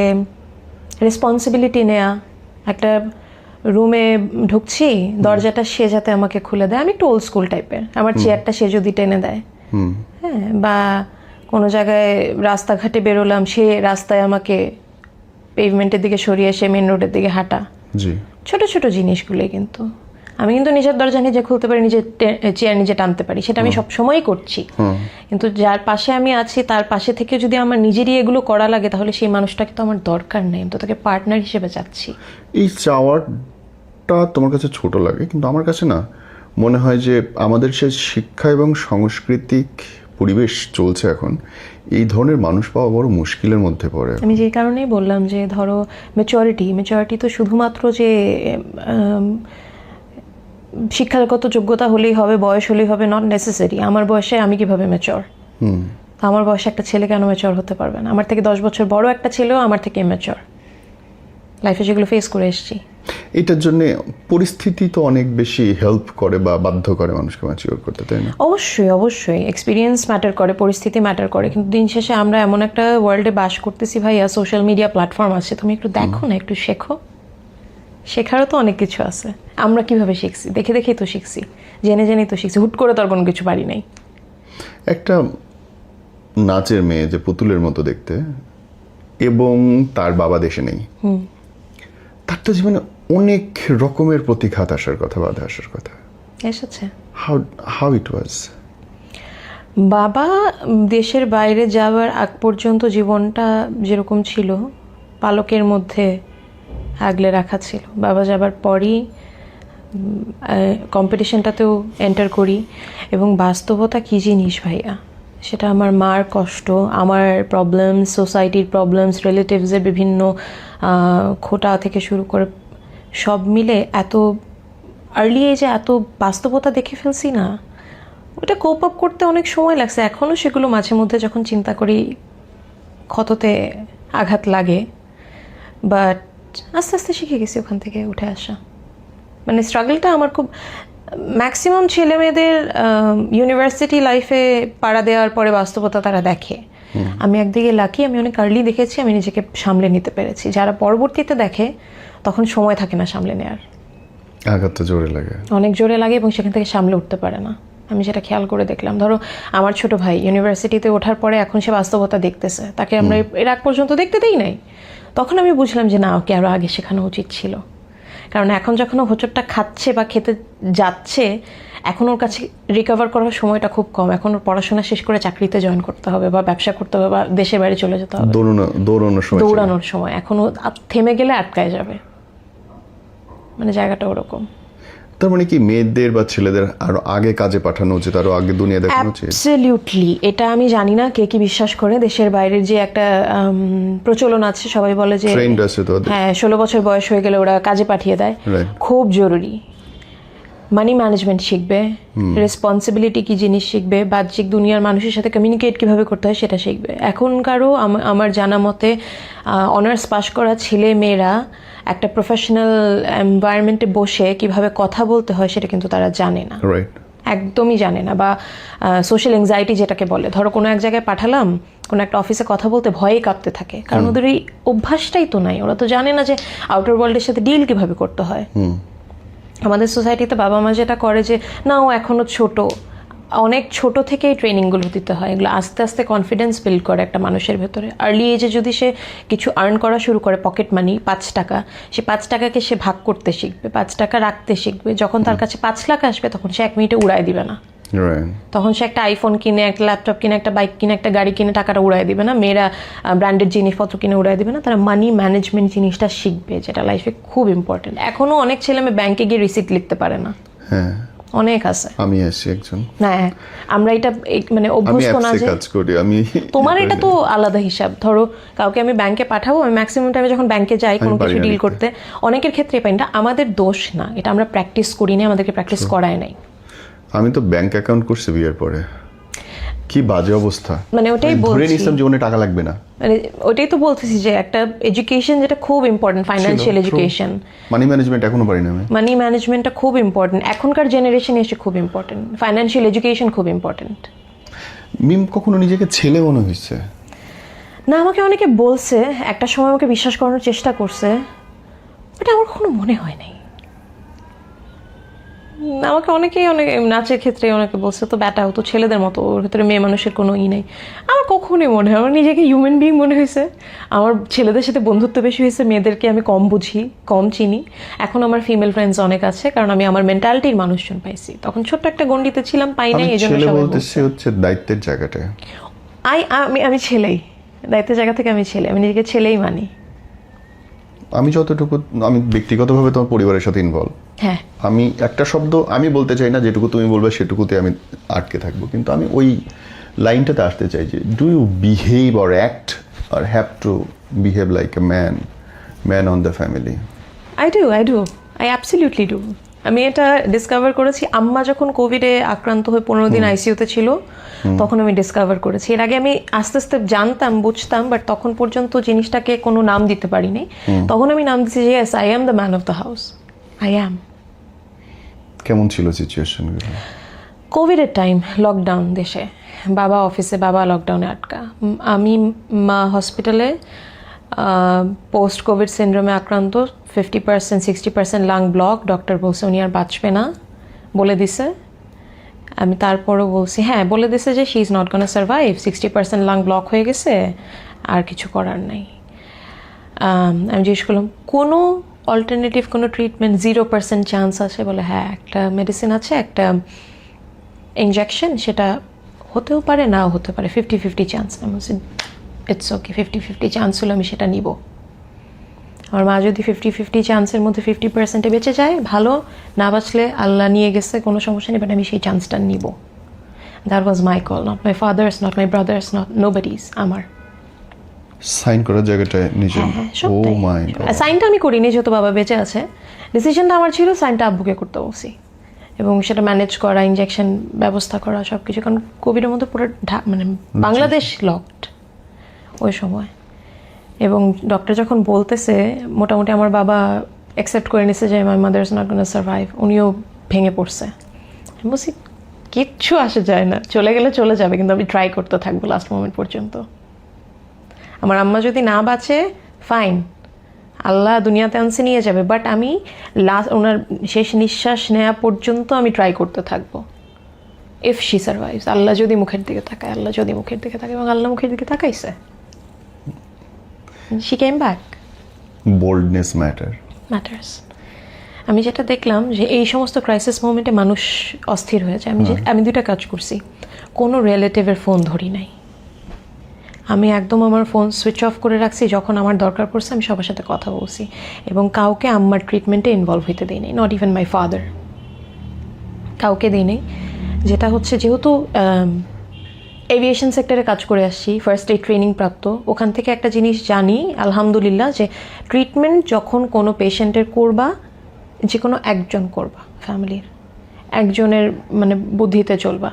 রেসপন্সিবিলিটি নেওয়া। একটা রুমে ঢুকছি, দরজাটা সে যাতে আমাকে খুলে দেয়, আমি একটু ওল্ড স্কুল টাইপের, আমার চেয়ারটা সে যদি টেনে দেয়, হ্যাঁ, বা কোনো জায়গায় রাস্তাঘাটে বেরোলাম, সে রাস্তায় আমাকে পেভমেন্টের দিকে সরিয়ে এসে মেন রোডের দিকে হাঁটা। জি, ছোট ছোট জিনিসগুলোই। কিন্তু আমি কিন্তু নিজের দরজা নিজে খুলতে পারি, নিজের চেয়ার নিজে টানতে পারি, সেটা আমি সবসময়ই করছি। কিন্তু যার পাশে আমি আছি তার পাশে থেকে যদি আমার নিজেরই এগুলো করা লাগে, তাহলে সেই মানুষটাকে তো আমার দরকার নেই, আমি তো তাকে পার্টনার হিসেবে চাচ্ছি। এই চাওয়ারটা তোমার কাছে ছোট লাগে, কিন্তু আমার কাছে না মনে হয় যে আমাদের সে শিক্ষা এবং সাংস্কৃতিক পরিবেশ চলছে এখন, এই ধরনের মানুষ পাওয়া বড় মুশকিলের মধ্যে পড়ে। আমি যে কারণেই বললাম যে ধরো মেচুরিটি তো শুধুমাত্র যে শিক্ষাগত যোগ্যতা হলেই হবে, বয়স হলেই হবে, নট নেসেসারি। আমার বয়সে আমি কিভাবে মেচর, আমার বয়সে একটা ছেলে কেন মেচর হতে পারবে না? আমার থেকে 10 বছর বড় একটা ছেলেও আমার থেকে মেচর, লাইফে যেগুলো ফেস করে এসেছি। এটার জন্য পরিস্থিতি তো অনেক বেশি হেল্প করে বা বাধ্য করে মানুষকে ম্যাচিওর করতে, তাই না? অবশ্যই অবশ্যই, এক্সপিরিয়েন্স ম্যাটার করে, পরিস্থিতি ম্যাটার করে, কিন্তু দিন শেষে আমরা এমন একটা ওয়ার্ল্ডে বাস করতেছি ভাইয়া, সোশ্যাল মিডিয়া প্ল্যাটফর্ম আছে, তুমি একটু দেখো না, একটু শেখো, শেখারও তো অনেক কিছু আছে। আমরা কিভাবে শিখছি? দেখে দেখেই তো শিখছি, জেনে জেনেই তো শিখছি, হুট করে তো আর কোনো কিছু পারি নাই। একটা নাচের মেয়ে যে পুতুলের মতো দেখতে, এবং তার বাবা দেশে নেই, তার তো জীবনে অনেক রকমের প্রতিঘাত আসার কথা, বাধা আসার কথা। এসেছে। হাউ ইট ওয়াজ? বাবা দেশের বাইরে যাওয়ার আগ পর্যন্ত জীবনটা যেরকম ছিল পালকের মধ্যে আগলে রাখা ছিল। বাবা যাবার পরই কম্পিটিশনটাতেও এন্টার করি, এবং বাস্তবতা কী জিনিস ভাইয়া, সেটা আমার মার কষ্ট, আমার প্রবলেমস, সোসাইটির প্রবলেমস, রিলেটিভসের বিভিন্ন খোটা থেকে শুরু করে সব মিলে এত আর্লি এজে এত বাস্তবতা দেখে ফেলছি না, ওটা কোপ আপ করতে অনেক সময় লাগছে। এখনও সেগুলো মাঝে মধ্যে যখন চিন্তা করি ক্ষততে আঘাত লাগে, বাট আস্তে আস্তে শিখে গেছি ওখান থেকে উঠে আসা। মানে স্ট্রাগলটা আমার খুব, ম্যাক্সিমাম ছেলে মেয়েদের ইউনিভার্সিটি লাইফে পাড়া দেওয়ার পরে বাস্তবতা তারা দেখে। আমি একদিকে লাকি, আমি অনেক আর্লি দেখেছি, আমি নিজেকে সামলে নিতে পেরেছি। যারা পরবর্তীতে দেখে তখন সময় থাকে না সামলে নেওয়ার, আঘাতটা জোরে লাগে, অনেক জোরে লাগে, এবং সেখান থেকে সামলে উঠতে পারে না। আমি সেটা খেয়াল করে দেখলাম। ধরো আমার ছোট ভাই ইউনিভার্সিটিতে ওঠার পরে এখন সে বাস্তবতা দেখতেছে, তাকে আমরা এর আগ পর্যন্ত দেখতে দেই নাই। তখন আমি বুঝলাম যে না, ওকে আরও আগে শেখানো উচিত ছিল। কারণ এখন যখন ও হোঁচটটা খাচ্ছে বা খেতে যাচ্ছে, এখন ওর কাছে রিকভার করার সময়টা খুব কম। এখন ওর পড়াশোনা শেষ করে চাকরিতে জয়েন করতে হবে, বা ব্যবসা করতে হবে, বা দেশের বাইরে চলে যেতে হবে, দৌড়ানোর সময়। এখন ও থেমে গেলে আটকায় যাবে, মানে জায়গাটা ওরকম। তার মানে কি মেয়েদের বা ছেলেদের আরো আগে কাজে পাঠানো উচিত, আরো আগে দুনিয়া দেখানো উচিত? অ্যাবসলিউটলি। এটা আমি জানি না কে কি বিশ্বাস করে। দেশের বাইরের যে একটা প্রচলন আছে, সবাই বলে যে হ্যাঁ 16 বছর বয়স হয়ে গেলে ওরা কাজে পাঠিয়ে দেয়। খুব জরুরি। মানি ম্যানেজমেন্ট শিখবে, রেসপন্সিবিলিটি কি জিনিস শিখবে, বাহ্যিক দুনিয়ার মানুষের সাথে কমিউনিকেট কিভাবে করতে হয় সেটা শিখবে। এখনকারও আমার জানা মতে অনার্স পাশ করা ছেলে মেয়েরা একটা প্রফেশনাল এনভায়রনমেন্টে বসে কিভাবে কথা বলতে হয় সেটা কিন্তু তারা জানে না, একদমই জানে না। বা সোশ্যাল এংজাইটি যেটাকে বলে, ধরো কোনো এক জায়গায় পাঠালাম, কোনো একটা অফিসে কথা বলতে ভয়ে কাঁপতে থাকে, কারণ ওদের এই অভ্যাসটাই তো নাই। ওরা তো জানে না যে আউটার ওয়ার্ল্ডের সাথে ডিল কিভাবে করতে হয়। আমাদের সোসাইটিতে বাবা মা যেটা করে যে না, ও এখনো ছোট, অনেক ছোট থেকেই ট্রেনিংগুলো দিতে হয়। এগুলো আস্তে আস্তে কনফিডেন্স বিল্ড করে একটা মানুষের ভেতরে। আর্লি এজে যদি সে কিছু আর্ন করা শুরু করে, পকেট মানি 5 টাকা, সে 5 টাকাকে সে ভাগ করতে শিখবে, 5 টাকা রাখতে শিখবে। যখন তার কাছে 5 লাখ আসবে তখন সে 1 মিনিটে উড়াই দিবে না। তখন সে একটা আইফোন কিনে, একটা ল্যাপটপ কিনে, একটা বাইক কিনে, একটা গাড়ি কিনে টাকাটা উড়াই দিবে না। মেয়েরা ব্র্যান্ডেড জিনিসপত্র কিনে উড়াই দিবে না। তারা মানি ম্যানেজমেন্ট জিনিসটা শিখবে, যেটা লাইফে খুব ইম্পর্টেন্ট। এখনো অনেক ছেলে মেয়ে ব্যাংকে গিয়ে রিসিপ্ট লিখতে পারে না। হ্যাঁ, অনেক আছে। আমি আছি একজন। হ্যাঁ, আমরা এটা মানে অভ্যস্ত না যে কাজ করি। আমি তোমার এটা তো আলাদা হিসাব। ধরো কাউকে আমি ব্যাংকে পাঠাবো, আমি ম্যাক্সিমাম টাইমে যখন ব্যাংকে যাই কোনো কিছু ডিল করতে, অনেকের ক্ষেত্রে পাই। এটা আমাদের দোষ না, এটা আমরা প্র্যাকটিস করি না, আমাদেরকে প্র্যাকটিস করায় নাই। আমি তো ব্যাংক অ্যাকাউন্ট করছি বিয়ের পরে, কি বাজে অবস্থা। মানে ওটাই ধরে নিছিলাম জীবনে টাকা লাগবে না। মানে ওটাই তো বলতেছি যে একটা এডুকেশন যেটা খুব important, financial education, money management এখনো পারি না আমি। মানি ম্যানেজমেন্টটা খুব ইম্পর্টেন্ট, এখনকার জেনারেশনে এসে খুব ইম্পর্টেন্ট। ফাইন্যান্সিয়াল এডুকেশন খুব ইম্পর্টেন্ট। মিম কখনো নিজেকে ছেলে মনে হয়েছে? না, আমাকে অনেকে বলছে, একটা সময় আমাকে বিশ্বাস করানোর চেষ্টা করছে, এটা আমার কখনো মনে হয় নাই। আমাকে অনেকেই অনেক নাচের ক্ষেত্রে অনেকে বলছে তো ব্যাটা হতো ছেলেদের মতো, ওর ভেতরে মেয়ে মানুষের কোনো নেই। আমার কখনোই মনে হয়, আমার নিজেকে হিউম্যান বিং মনে হয়েছে। আমার ছেলেদের সাথে বন্ধুত্ব বেশি হয়েছে, মেয়েদেরকে আমি কম বুঝি, কম চিনি। এখন আমার ফিমেল ফ্রেন্ডস অনেক আছে, কারণ আমি আমার মেন্টালিটির মানুষজন পাইছি। তখন ছোট্ট একটা গণ্ডিতে ছিলাম, পাই নাই, এই জন্য সবাই বলছে। হচ্ছে দায়িত্বের জায়গাটা। আমি ছেলেই, দায়িত্বের জায়গা থেকে আমি ছেলে, আমি নিজেকে ছেলেই মানি। আমি যতটুকু, আমি ব্যক্তিগতভাবে তোমার পরিবারের সাথে ইনভলভ। হ্যাঁ, আমি একটা শব্দ আমি বলতে চাই না, যেটুকু তুমি বলবে সেটুকুতে আমি আটকে থাকবো। কিন্তু আমি ওই লাইনটাতে আসতে চাই যে do you behave or act or have to behave like a man on the family? I absolutely do. আমি এটা ডিসকভার করেছি আম্মা যখন কোভিডে আক্রান্ত হয়ে 15 দিন আইসিইউতে ছিল, তখন আমি ডিসকভার করেছি। এর আগে আমি আস্তে আস্তে জানতাম, বুঝতাম, বাট তখন পর্যন্ত জিনিসটাকে কোনো নাম দিতে পারিনি। তখন আমি নাম দিয়েছি যে yes, I am the man of the house, I am. কেমন ছিল সিচুয়েশনগুলো? কোভিডের টাইম, লকডাউন দেশে, বাবা অফিসে, বাবা লকডাউনে আটকা, আমি মা হসপিটালে, পোস্ট কোভিড সিন্ড্রোমে আক্রান্ত, 50% 60% লাং ব্লক। ডক্টর বলছে উনি আর বাঁচবে না, বলে দিছে। আমি তারপরও বলছি হ্যাঁ, বলে দিছে যে she is not gonna survive, 60% lung block হয়ে গেছে, আর কিছু করার নাই। আমি জিজ্ঞেস করলাম কোনো অল্টারনেটিভ কোনো ট্রিটমেন্ট, 0% চান্স আছে? বলে হ্যাঁ, একটা মেডিসিন আছে, একটা ইনজেকশন, সেটা হতেও পারে নাও হতে পারে, 50-50 চান্স। আমি বলছি ইটস ওকে, 50-50 চান্স হলো, আমি সেটা নিব। আমার মা যদি 50-50 চান্সের মধ্যে 50%-এ বেঁচে যায় ভালো, না বাঁচলে আল্লাহ নিয়ে গেছে, কোনো সমস্যা নেই, বাট আমি সেই চান্সটা নিব। That was my call, not my father's, not my brother's, not nobody's, আমার। সাইন করার জায়গাটায় নিজে, ও মাই গড। সাইনটা আমি করিনি যেহেতু বাবা বেঁচে আছে, ডিসিশনটা আমার ছিল, সাইনটা আব্বুকে করতে বলছি, এবং সেটা ম্যানেজ করা, ইনজেকশন ব্যবস্থা করা, সব কিছু। কারণ কোভিডের মধ্যে পুরো মানে বাংলাদেশ লকড ওই সময়। এবং ডক্টর যখন বলতেছে, মোটামুটি আমার বাবা অ্যাকসেপ্ট করে নিছে যে my mother is not gonna survive, উনিও ভেঙে পড়ছে। আমি বলছি কিচ্ছু আসে যায় না, চলে গেলে চলে যাবে, কিন্তু আমি ট্রাই করতে থাকবো লাস্ট মোমেন্ট পর্যন্ত। আমার আম্মা যদি না বাঁচে ফাইন, আল্লাহ দুনিয়াতে আনছে নিয়ে যাবে, বাট আমি ওনার শেষ নিঃশ্বাস নেওয়া পর্যন্ত আমি ট্রাই করতে থাকবো। ইফ শি সার্ভাইভস, আল্লাহ যদি মুখের দিকে তাকায়, আল্লাহ যদি মুখের দিকে তাকায়, এবং আল্লাহ মুখের দিকে তাকাইছে। She came back. Boldness matters. আমি যেটা দেখলাম যে এই সমস্ত ক্রাইসিস মোমেন্টে মানুষ অস্থির হয়ে যায়। আমি দুইটা কাজ করছি, কোনো রিলেটিভের ফোন ধরি নাই, আমি একদম আমার ফোন সুইচ অফ করে রাখছি। যখন আমার দরকার পড়ছে আমি সবার সাথে কথা বলছি, এবং কাউকে আমার ট্রিটমেন্টে ইনভলভ হইতে দিই নাই, নট ইভেন মাই ফাদার, কাউকে দিই নাই। যেটা হচ্ছে, যেহেতু এভিয়েশন সেক্টরে কাজ করে আসছি, ফার্স্ট এইড ট্রেনিং প্রাপ্ত, ওখান থেকে একটা জিনিস জানি আলহামদুলিল্লাহ, যে ট্রিটমেন্ট যখন কোনো পেশেন্টের করবা, যে কোনো একজন করবা, ফ্যামিলির একজনের মানে বুদ্ধিতে চলবা,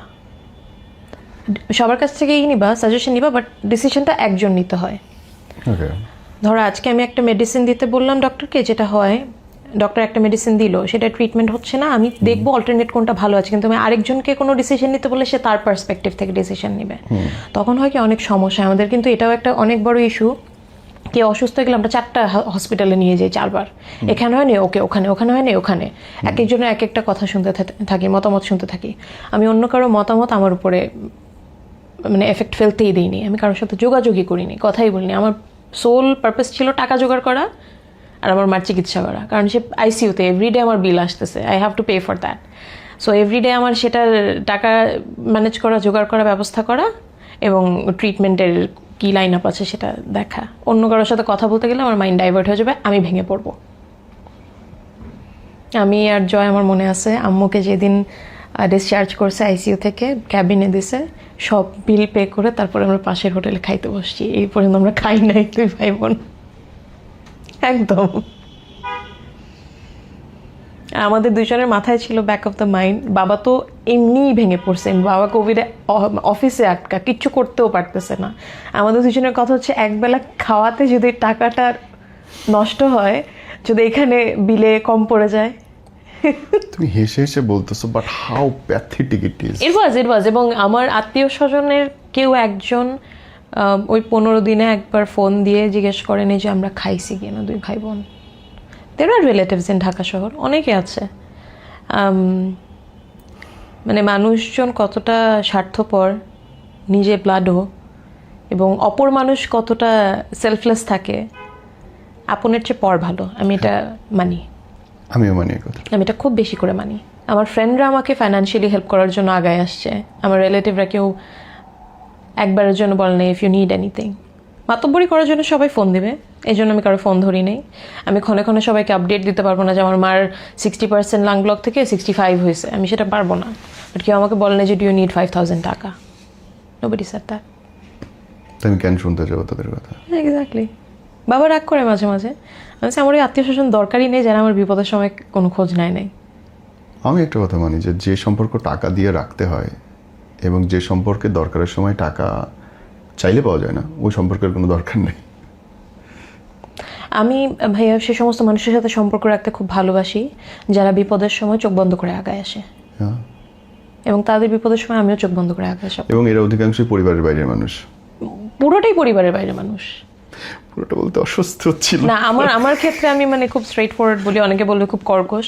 সবার কাছ থেকেই নিবা, সাজেশন নিবা, বাট ডিসিশনটা একজন নিতে হয়। ধরো আজকে আমি একটা মেডিসিন দিতে বললাম ডক্টরকে, যেটা হয় ডক্টর একটা মেডিসিন দিল, সেটা ট্রিটমেন্ট হচ্ছে না, আমি দেখবো অল্টারনেট কোনটা ভালো আছে, কিন্তু আমি আরেকজনকে কোনো ডিসিশন নিতে বললে সে তার পার্সপেক্টিভ থেকে ডিসিশন নেবে, তখন হয় কি অনেক সমস্যা আমাদের। কিন্তু এটাও একটা অনেক বড় ইস্যু, কেউ অসুস্থ হয়ে গেলে আমরা 4টা হসপিটালে নিয়ে যাই 4বার, এখানে হয়নি ওকে ওখানে, ওখানে হয়নি ওখানে, এক একজনের এক একটা কথা শুনতে থাকি, মতামত শুনতে থাকি। আমি অন্য কারো মতামত আমার উপরে মানে এফেক্ট ফেলতেই দিইনি, আমি কারোর সাথে যোগাযোগই করিনি, কথাই বলিনি। আমার সোল পারপাস ছিল টাকা জোগাড় করা আর আমার মার চিকিৎসা করা, কারণ সে আইসিইউতে, এভরিডে আমার বিল আসতেছে, I have to pay for that. So everyday আমার সেটার টাকা ম্যানেজ করা, জোগাড় করা, ব্যবস্থা করা, এবং ট্রিটমেন্টের কী লাইন আপ আছে সেটা দেখা। অন্য কারোর সাথে কথা বলতে গেলে আমার মাইন্ড ডাইভার্ট হয়ে যাবে, আমি ভেঙে পড়বো। আমি আর জয়, আমার মনে আছে আম্মুকে যেদিন ডিসচার্জ করছে আইসিইউ থেকে, ক্যাবিনে দিছে, সব বিল পে করে তারপরে আমরা পাশের হোটেলে খাইতে বসছি। এই পর্যন্ত আমরা খাই নাই 2 ভাই বোন, একদম। আমাদের দুজনের মাথায় ছিল ব্যাক অফ দ্য মাইন্ড, বাবা তো এমনিই ভেঙে পড়ছে, বাবা কোভিডে অফিসে আটকা, কিচ্ছু করতেও পারতেছে না। আমাদের দুজনের কথা হচ্ছে একবেলা খাওয়াতে যদি টাকাটা নষ্ট হয়, যদি এখানে বিলে কম পড়ে যায়। তুমি হেসে হেসে বলতেছো, but how pathetic it is. It was. এবং আমার আত্মীয় স্বজনের কেউ একজন ওই 15 দিনে একবার ফোন দিয়ে জিজ্ঞেস করেনি যে আমরা খাইছি কিনা 2 ভাই বোন। দেয়ার আর রিলেটিভস ইন ঢাকা শহর, অনেকে আছে। মানে মানুষজন কতটা স্বার্থপর, নিজে ব্লাডও, এবং অপর মানুষ কতটা সেলফলেস থাকে, আপনের চেয়ে পর ভালো, আমি এটা মানি। আমিও মানি এই কথা, আমি এটা খুব বেশি করে মানি। আমার ফ্রেন্ডরা আমাকে ফাইন্যান্সিয়ালি হেল্প করার জন্য আগায় আসছে, আমার রিলেটিভরা কেউ একবারের জন্য বলে নেই ইফ ইউ নিড এনিথিং। মাতব্বরি করার জন্য সবাই ফোন দিবে, এই জন্য আমি কারো ফোন ধরি নেই। আমি ক্ষণে ক্ষণে সবাইকে আপডেট দিতে পারবো না যে আমার মার 60% লাং ব্লক থেকে 65 হয়েছে, আমি সেটা পারবো না। বাট কেউ আমাকে বলে না যে ডু ইউ নিড 5,000 টাকা, নোবডি সেড দ্যাট। তুমি কেন শুনতে যাবো তাদের কথা? এক্স্যাক্টলি। বাবা রাগ করে মাঝে মাঝে, আমি আমার ওই আত্মীয় স্বজন দরকারই নেই যারা আমার বিপদের সময় কোনো খোঁজ নেয় নাই। আমি একটা কথা মানি যে সম্পর্ক টাকা দিয়ে রাখতে হয়, এবং যে সম্পর্কে দরকারের সময় টাকা চাইলে পাওয়া যায় না, ওই সম্পর্কের কোনো দরকার নেই। আমি ভাইয়া সে সমস্ত মানুষের সাথে সম্পর্ক রাখতে খুব ভালোবাসি যারা বিপদের সময় চোখ বন্ধ করে আগায় আসে, হ্যাঁ, এবং তাদের বিপদের সময় আমিও চোখ বন্ধ করে আগায় আসি। এবং এরা অধিকাংশই পরিবারের বাইরের মানুষ। পুরোটাই পরিবারের বাইরের মানুষ। পুরোটা বলতে অসুস্থ হচ্ছিল না, আমার ক্ষেত্রে আমি মানে খুব স্ট্রেট ফরওয়ার্ড বলি, অনেকে বলবে খুব কর্কশ।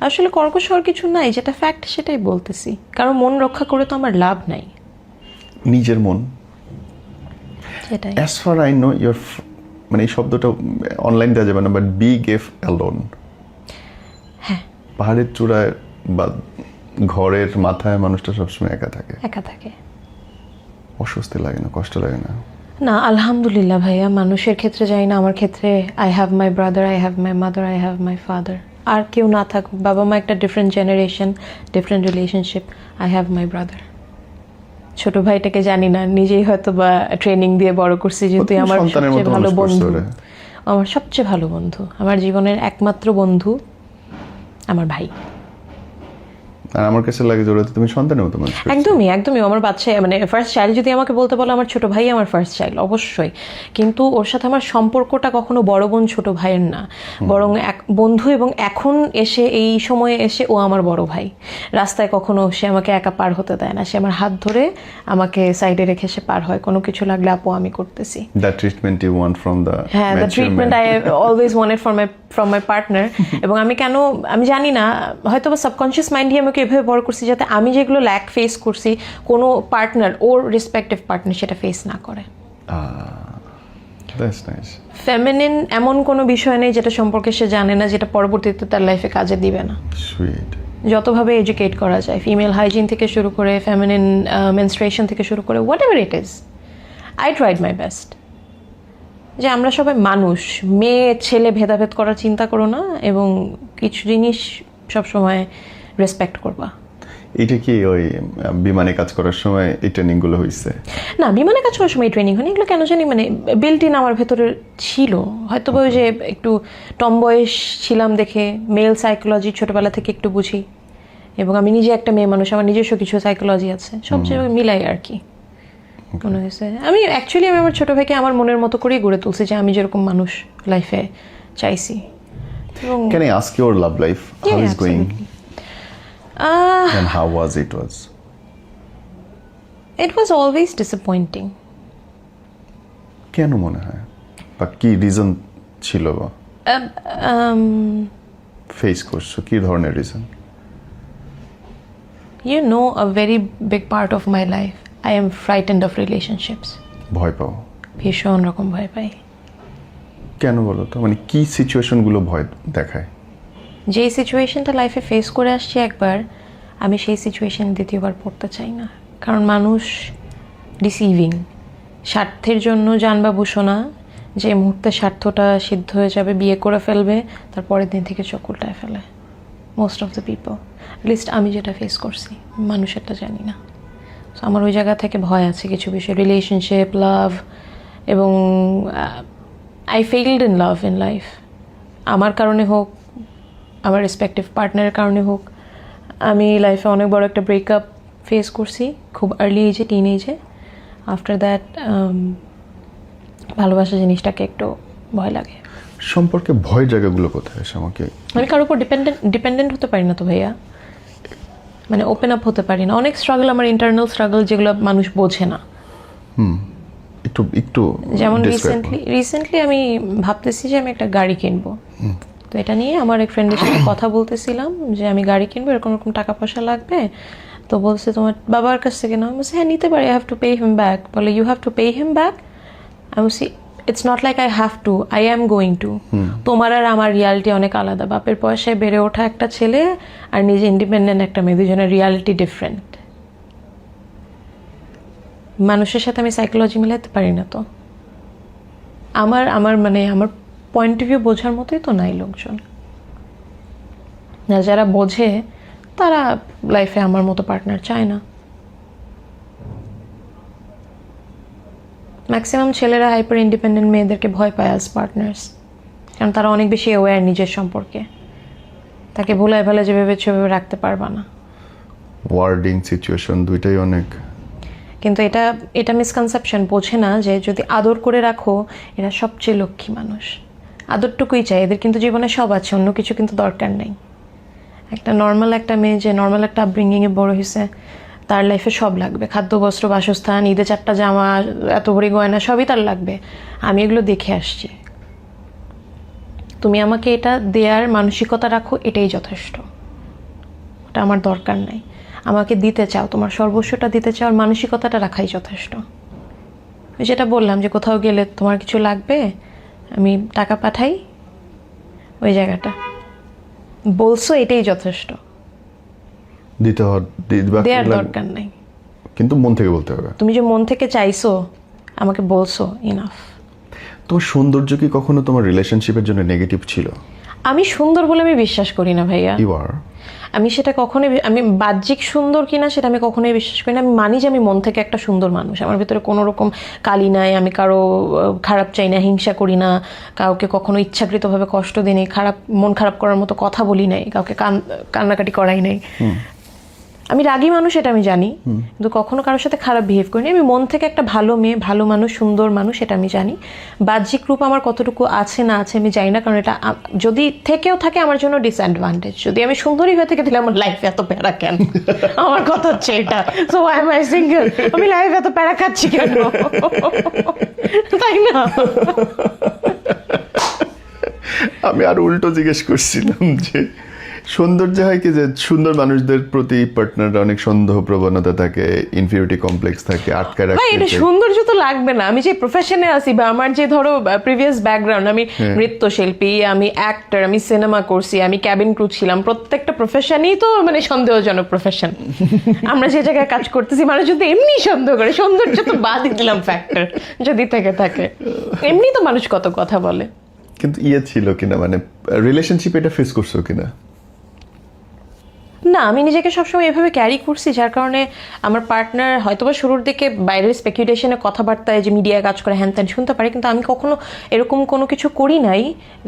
আসলে কর্কশ হওয়ার কিছু নাই, যেটা ফ্যাক্ট সেটাই বলতেছি। কারণ মন রক্ষা করে তো আমার লাভ নাই, নিজের মন। সেটাই। As far I know your, মানে এই শব্দটা অনলাইন দেওয়া যাবে না, বাট বি গেভ অ্যালোন। হ্যাঁ, পাহাড়ের চূড়ায় বা ঘরের মাথায় মানুষটা সবসময় একা থাকে। একা থাকে। অস্বস্তি লাগে না, কষ্ট লাগে না? না আলহামদুলিল্লাহ ভাইয়া, মানুষের ক্ষেত্রে যাই না, আমার ক্ষেত্রে I have my brother, I have my mother, I have my father. আর কেউ না থাকুক, বাবা মা একটা different generation, different relationship, I have my brother. ছোট ভাইটাকে জানি না, নিজেই হয়তো বা ট্রেনিং দিয়ে বড় করছি, যেহেতু আমার সবচেয়ে ভালো বন্ধু, আমার সবচেয়ে ভালো বন্ধু, আমার জীবনের একমাত্র বন্ধু আমার ভাই। আর আমার কাছে লাগে যে তুমি সন্তানের মতো মানুষ করছো। একদমই একদমই, আমার বাচ্চা মানে ফার্স্ট চাইল্ড যদি আমাকে বলতে বলো, আমার ছোট ভাই আমার ফার্স্ট চাইল্ড অবশ্যই, কিন্তু ওর সাথে আমার সম্পর্কটা কখনো বড় বোন ছোট ভাইয়ের না, বরং এক বন্ধু। এবং এখন এসে এই সময়ে এসে ও আমার বড় ভাই। রাস্তায় কখনো সে আমাকে একা পার হতে দেয় না, সে আমার হাত ধরে আমাকে সাইডে রেখে সে পার হয়, কোনো কিছু লাগলে আপু আমি করতেছি। The treatment you want from the হ্যাঁ, the treatment I always wanted from my partner. এবং আমি জানি না, হয়তো বা সাবকনশিয়াস মাইন্ডই আমাকে এভাবে বড় করছি, যাতে আমি যেগুলো ল্যাক ফেস করছি, কোনো পার্টনার, ওর রেসপেক্টিভ পার্টনার সেটা ফেস না করে। That's nice. ফেমিনিন এমন কোনো বিষয় নেই যেটা সম্পর্কে সে জানে না, যেটা পরবর্তীতে তার লাইফে কাজে দিবে না। সুইট। যতভাবে এডুকেট করা যায়, ফিমেল হাইজিন থেকে শুরু করে ফেমিনিন মেনস্ট্রুয়েশন থেকে শুরু করে what ever it is, I tried my best. যে আমরা সবাই মানুষ, মেয়ে ছেলে ভেদাভেদ করার চিন্তা করো না, এবং কিছু জিনিস সবসময় রেসপেক্ট করবা। এটা কি ওই বিমানে কাজ করার সময় এই ট্রেনিং গুলো হয়েছে? না, বিমানে কাজ করার সময় ট্রেনিং হয়নি, এগুলো কেন জানি মানে বিল্ট ইন আমার ভেতরে ছিল। হয়তো বা ওই যে একটু টমবয়স ছিলাম দেখে, মেল সাইকোলজি ছোটবেলা থেকে একটু বুঝি, এবং আমি নিজে একটা মেয়ে মানুষ, আমার নিজস্ব কিছু সাইকোলজি আছে, সব জায়গায় মিলাই আর কি মনে হয়েছে। আমি আমার ছোট ভাইকে আমার মনের মতো করেই গড়ে তুলছি, যে আমি যেরকম মানুষ লাইফে চাইছি। Can I ask your love life? How is going? And how was it? It was always disappointing. কেন মনে হয়, বা কি রিজন ছিল, বা ফেস করছো কি ধরনের reason? You know, a very big part of my life, I am frightened of relationships. ভয় পাও? ভীষণ রকম ভয় পাই। কেন বলো তো, মানে কি সিচুয়েশন গুলো ভয় দেখায়? যে সিচুয়েশনটা লাইফে ফেস করে আসছি একবার, আমি সেই সিচুয়েশন দ্বিতীয়বার পড়তে চাই না। কারণ মানুষ ডিসিভিং, স্বার্থের জন্য জানবা ভূষণা, যে মুহূর্তে স্বার্থটা সিদ্ধ হয়ে যাবে, বিয়ে করে ফেলবে, তার পরের দিন থেকে চোখ উল্টায় ফেলে most of the people. Least আমি যেটা ফেস করছি, মানুষেরটা জানি না। সো আমার ওই জায়গা থেকে ভয় আছে কিছু বিষয়, রিলেশনশিপ, লাভ, এবং I failed in love in life. আমার কারণে হোক, আমার রেসপেক্টিভ পার্টনারের কারণে হোক, আমি লাইফে অনেক বড় একটা ব্রেকআপ ফেস করছি খুব আর্লি এজে, টিন এজে। আফটার দ্যাট ভালোবাসা জিনিসটাকে একটু ভয় লাগে। সম্পর্কে ভয় জায়গাগুলো কোথায় আসে? আমাকে, আমি কারোর উপর ডিপেন্ডেন্ট হতে পারি না তো ভাইয়া, মানে ওপেন আপ হতে পারি না। অনেক স্ট্রাগল, আমার ইন্টারনাল স্ট্রাগল, যেগুলো মানুষ বোঝে না। একটু যেমন রিসেন্টলি আমি ভাবতেছি যে আমি একটা গাড়ি কিনবো। তো এটা নিয়ে আমার এক ফ্রেন্ডের সাথে কথা বলতেছিলাম যে আমি গাড়ি কিনবো, এরকম এরকম টাকা পয়সা লাগবে। তো বলছে তোমার বাবার কাছ থেকে না? আমি বলছি হ্যাঁ নিতে পারি, I have to pay him back. বলে you have to pay him back? আমি বলছি it's not like I have to, I am going to. তোমার আর আমার রিয়ালিটি অনেক আলাদা। বাপের পয়সায় বেড়ে ওঠা একটা ছেলে আর নিজে ইন্ডিপেন্ডেন্ট একটা মেয়ে, দুজনের রিয়ালিটি ডিফারেন্ট। মানুষের সাথে আমি সাইকোলজি মিলাতে পারি না। তো আমার পয়েন্ট অফ ভিউ বোঝার মতোই তো নাই লোকজন। যারা বোঝে তারা লাইফে আমার মতো পার্টনার চায় না। ম্যাক্সিমাম ছেলেরা হাইপার ইন্ডিপেন্ডেন্ট মেয়েদেরকে ভয় পায় অ্যাজ পার্টনার্স, কারণ তারা অনেক বেশি অ্যাওয়্যার নিজের সম্পর্কে। তাকে ভুলায় ফেলে যে ভেবেছে ওভাবে রাখতে পারবা না। ওয়ার্ডিং সিচুয়েশন দুইটাই অনেক। কিন্তু এটা মিসকনসেপশন, বোঝে না যে যদি আদর করে রাখো, এরা সবচেয়ে লক্ষ্মী মানুষ। আদরটুকুই চাই এদের, কিন্তু জীবনে সব আছে, অন্য কিছু কিন্তু দরকার নেই। একটা নর্মাল একটা মেয়ে যে নর্মাল একটা আপব্রিঙ্গিংয়ে বড় হয়েছে, তার লাইফে সব লাগবে, খাদ্য, বস্ত্র, বাসস্থান, ঈদে 4টা জামা, এত ভরি গয়না, সবই তার লাগবে। আমি এগুলো দেখে আসছি। তুমি আমাকে এটা দেয়ার মানসিকতা রাখো, এটাই যথেষ্ট। ওটা আমার দরকার নাই। আমাকে দিতে চাও, তোমার সর্বস্বটা দিতে চাও, মানসিকতাটা রাখাই যথেষ্ট। যেটা বললাম যে কোথাও গেলে তোমার কিছু লাগবে, আমি টাকা পাঠাই, ওই জায়গাটা বলছো, এটাই যথেষ্ট। দেওয়ার দরকার নাই। কিন্তু মন থেকে বলতে হবে। তুমি যে মন থেকে চাইছো আমাকে বলছো, ইনাফ। তোমার সৌন্দর্য কি কখনো তোমার রিলেশনশিপের জন্য নেগেটিভ ছিল? আমি সুন্দর বলে আমি বিশ্বাস করি না ভাইয়া। You are. আমি সেটা কখনোই, আমি বাহ্যিক সুন্দর কিনা সেটা আমি কখনোই বিশ্বাস করি না। আমি মানি যে আমি মন থেকে একটা সুন্দর মানুষ, আমার ভিতরে কোনো রকম কালি নাই, আমি কারো খারাপ চাই না, হিংসা করি না, কাউকে কখনো ইচ্ছাকৃতভাবে কষ্ট দিই নাই, মন খারাপ করার মতো কথা বলি নাই, কাউকে কান্নাকাটি করাই নাই। আমি রাগী মানুষ, এটা আমি জানি, কিন্তু কখনো কারোর সাথে খারাপ বিহেভ করিনি। আমি মন থেকে একটা ভালো মেয়ে, ভালো মানুষ, সুন্দর মানুষ, এটা আমি জানি। বাহ্যিক রূপ আমার কতটুকু আছে না আছে আমি জানি না, কারণ এটা যদি থেকেও থাকে আমার জন্য ডিসঅ্যাডভান্টেজ। যদি আমি সুন্দরী হয়ে থেকে, তাহলে আমার লাইফে এত প্যারা কেন? আমার কথা হচ্ছে এটা। So I am I single, আমি লাইফে এত প্যারা খাচ্ছি কেন? তাই না? আমি আর উল্টো জিজ্ঞেস করছিলাম যে সৌন্দর্য হয় কি, যে সুন্দর মানুষদের প্রতি পার্টনাররা অনেক সন্দেহ প্রবণতা থাকে, ইনফিরিয়রিটি কমপ্লেক্স থাকে, আটকায় ভাই রাখতে এটা চায়। সৌন্দর্য তো লাগবে না। আমি যে প্রফেশনে আছি বা আমার যে ধরো প্রিভিয়াস ব্যাকগ্রাউন্ড, আমি নৃত্যশিল্পী, আমি অ্যাক্টর, আমি সিনেমা করছি, আমি ক্যাবিন ক্রু ছিলাম, প্রত্যেকটা প্রফেশনই তো মানে সন্দেহজনক প্রফেশন। আমরা যে জায়গায় কাজ করতেছি মানুষ যদি এমনি সন্দেহ করে, সৌন্দর্য তো বাদই দিলাম ফ্যাক্টর, যদি থেকে থাকে, এমনি তো মানুষ কত কথা বলে। কিন্তু ছিল কিনা, মানে রিলেশনশিপ এটা ফেস করছো কিনা? না, আমি নিজেকে সবসময় এভাবে ক্যারি করছি, যার কারণে আমার পার্টনার হয়তোবা শুরুর দিকে বাইরের স্পেকুলেশনে কথাবার্তায় যে মিডিয়ায় কাজ করে হ্যান ত্যান শুনতে পারে, কিন্তু আমি কখনো এরকম কোনো কিছু করি নাই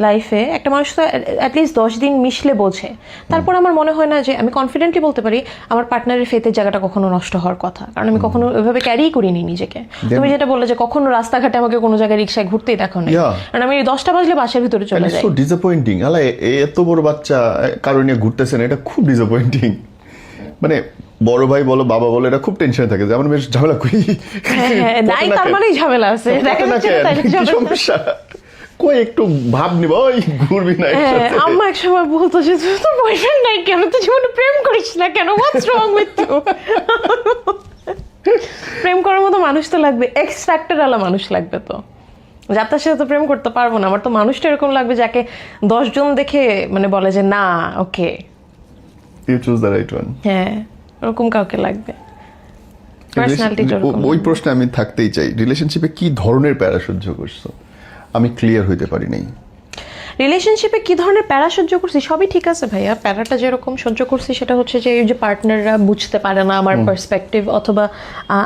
লাইফে। একটা মানুষ তো অ্যাটলিস্ট 10 দিন মিশলে বোঝে। তারপর আমার মনে হয় না যে, আমি কনফিডেন্টলি বলতে পারি আমার পার্টনারের ফেতের জায়গাটা কখনো নষ্ট হওয়ার কথা, কারণ আমি কখনো ওইভাবে ক্যারি করিনি নিজেকে। তুমি যেটা বললে যে কখনো রাস্তাঘাটে আমাকে কোনো জায়গায় রিক্সায় ঘুরতেই দেখো না, কারণ আমি 10টা বাজলে বাসার ভিতরে চলে যাই। So disappointing. আলা এত বড় বাচ্চা কারণ নিয়ে ঘুরতেছেন, এটা খুব ডিসঅ্যাপয়েন্টিং। মানে বড় ভাই বলো, বাবা বলো, এটা খুব টেনশনে থাকে যে আমার বেশ ঝামেলা করি। নাই, তার মানেই ঝামেলা আছে, দেখা যাচ্ছে না, তাই সমস্যা কই একটু ভাব নিবা, ওই ঘুরবি না একসাথে। আম্মা এক সময় বলতো যে তুই তো বয়ফ্রেন্ড নাই কেন, তুই জীবনে প্রেম করিস না কেন, হোয়াটস রং উইথ ইউ? প্রেম করার মতো মানুষ তো লাগবে, এক্স ফ্যাক্টর আলা মানুষ লাগবে, তো যার তার সাথে তো প্রেম করতে পারবো না। আমার তো মানুষটা এরকম লাগবে যাকে 10 জন দেখে মানে বলে যে না okay, you choose the right one. হ্যাঁ, ওরকম কাউকে লাগবে। পার্সোনালিটি ওই প্রশ্নে আমি থাকতেই চাই, রিলেশনশিপে কি ধরনের প্যারা সহ্য করছো? আমি ক্লিয়ার হইতে পারি নাই। রিলেশনশিপে কি ধরনের প্যারা সহ্য করছি? সবই ঠিক আছে ভাইয়া। প্যারাটা যেরকম সহ্য করছি সেটা হচ্ছে যে এই যে পার্টনাররা বুঝতে পারে না আমার পার্সপেক্টিভ, অথবা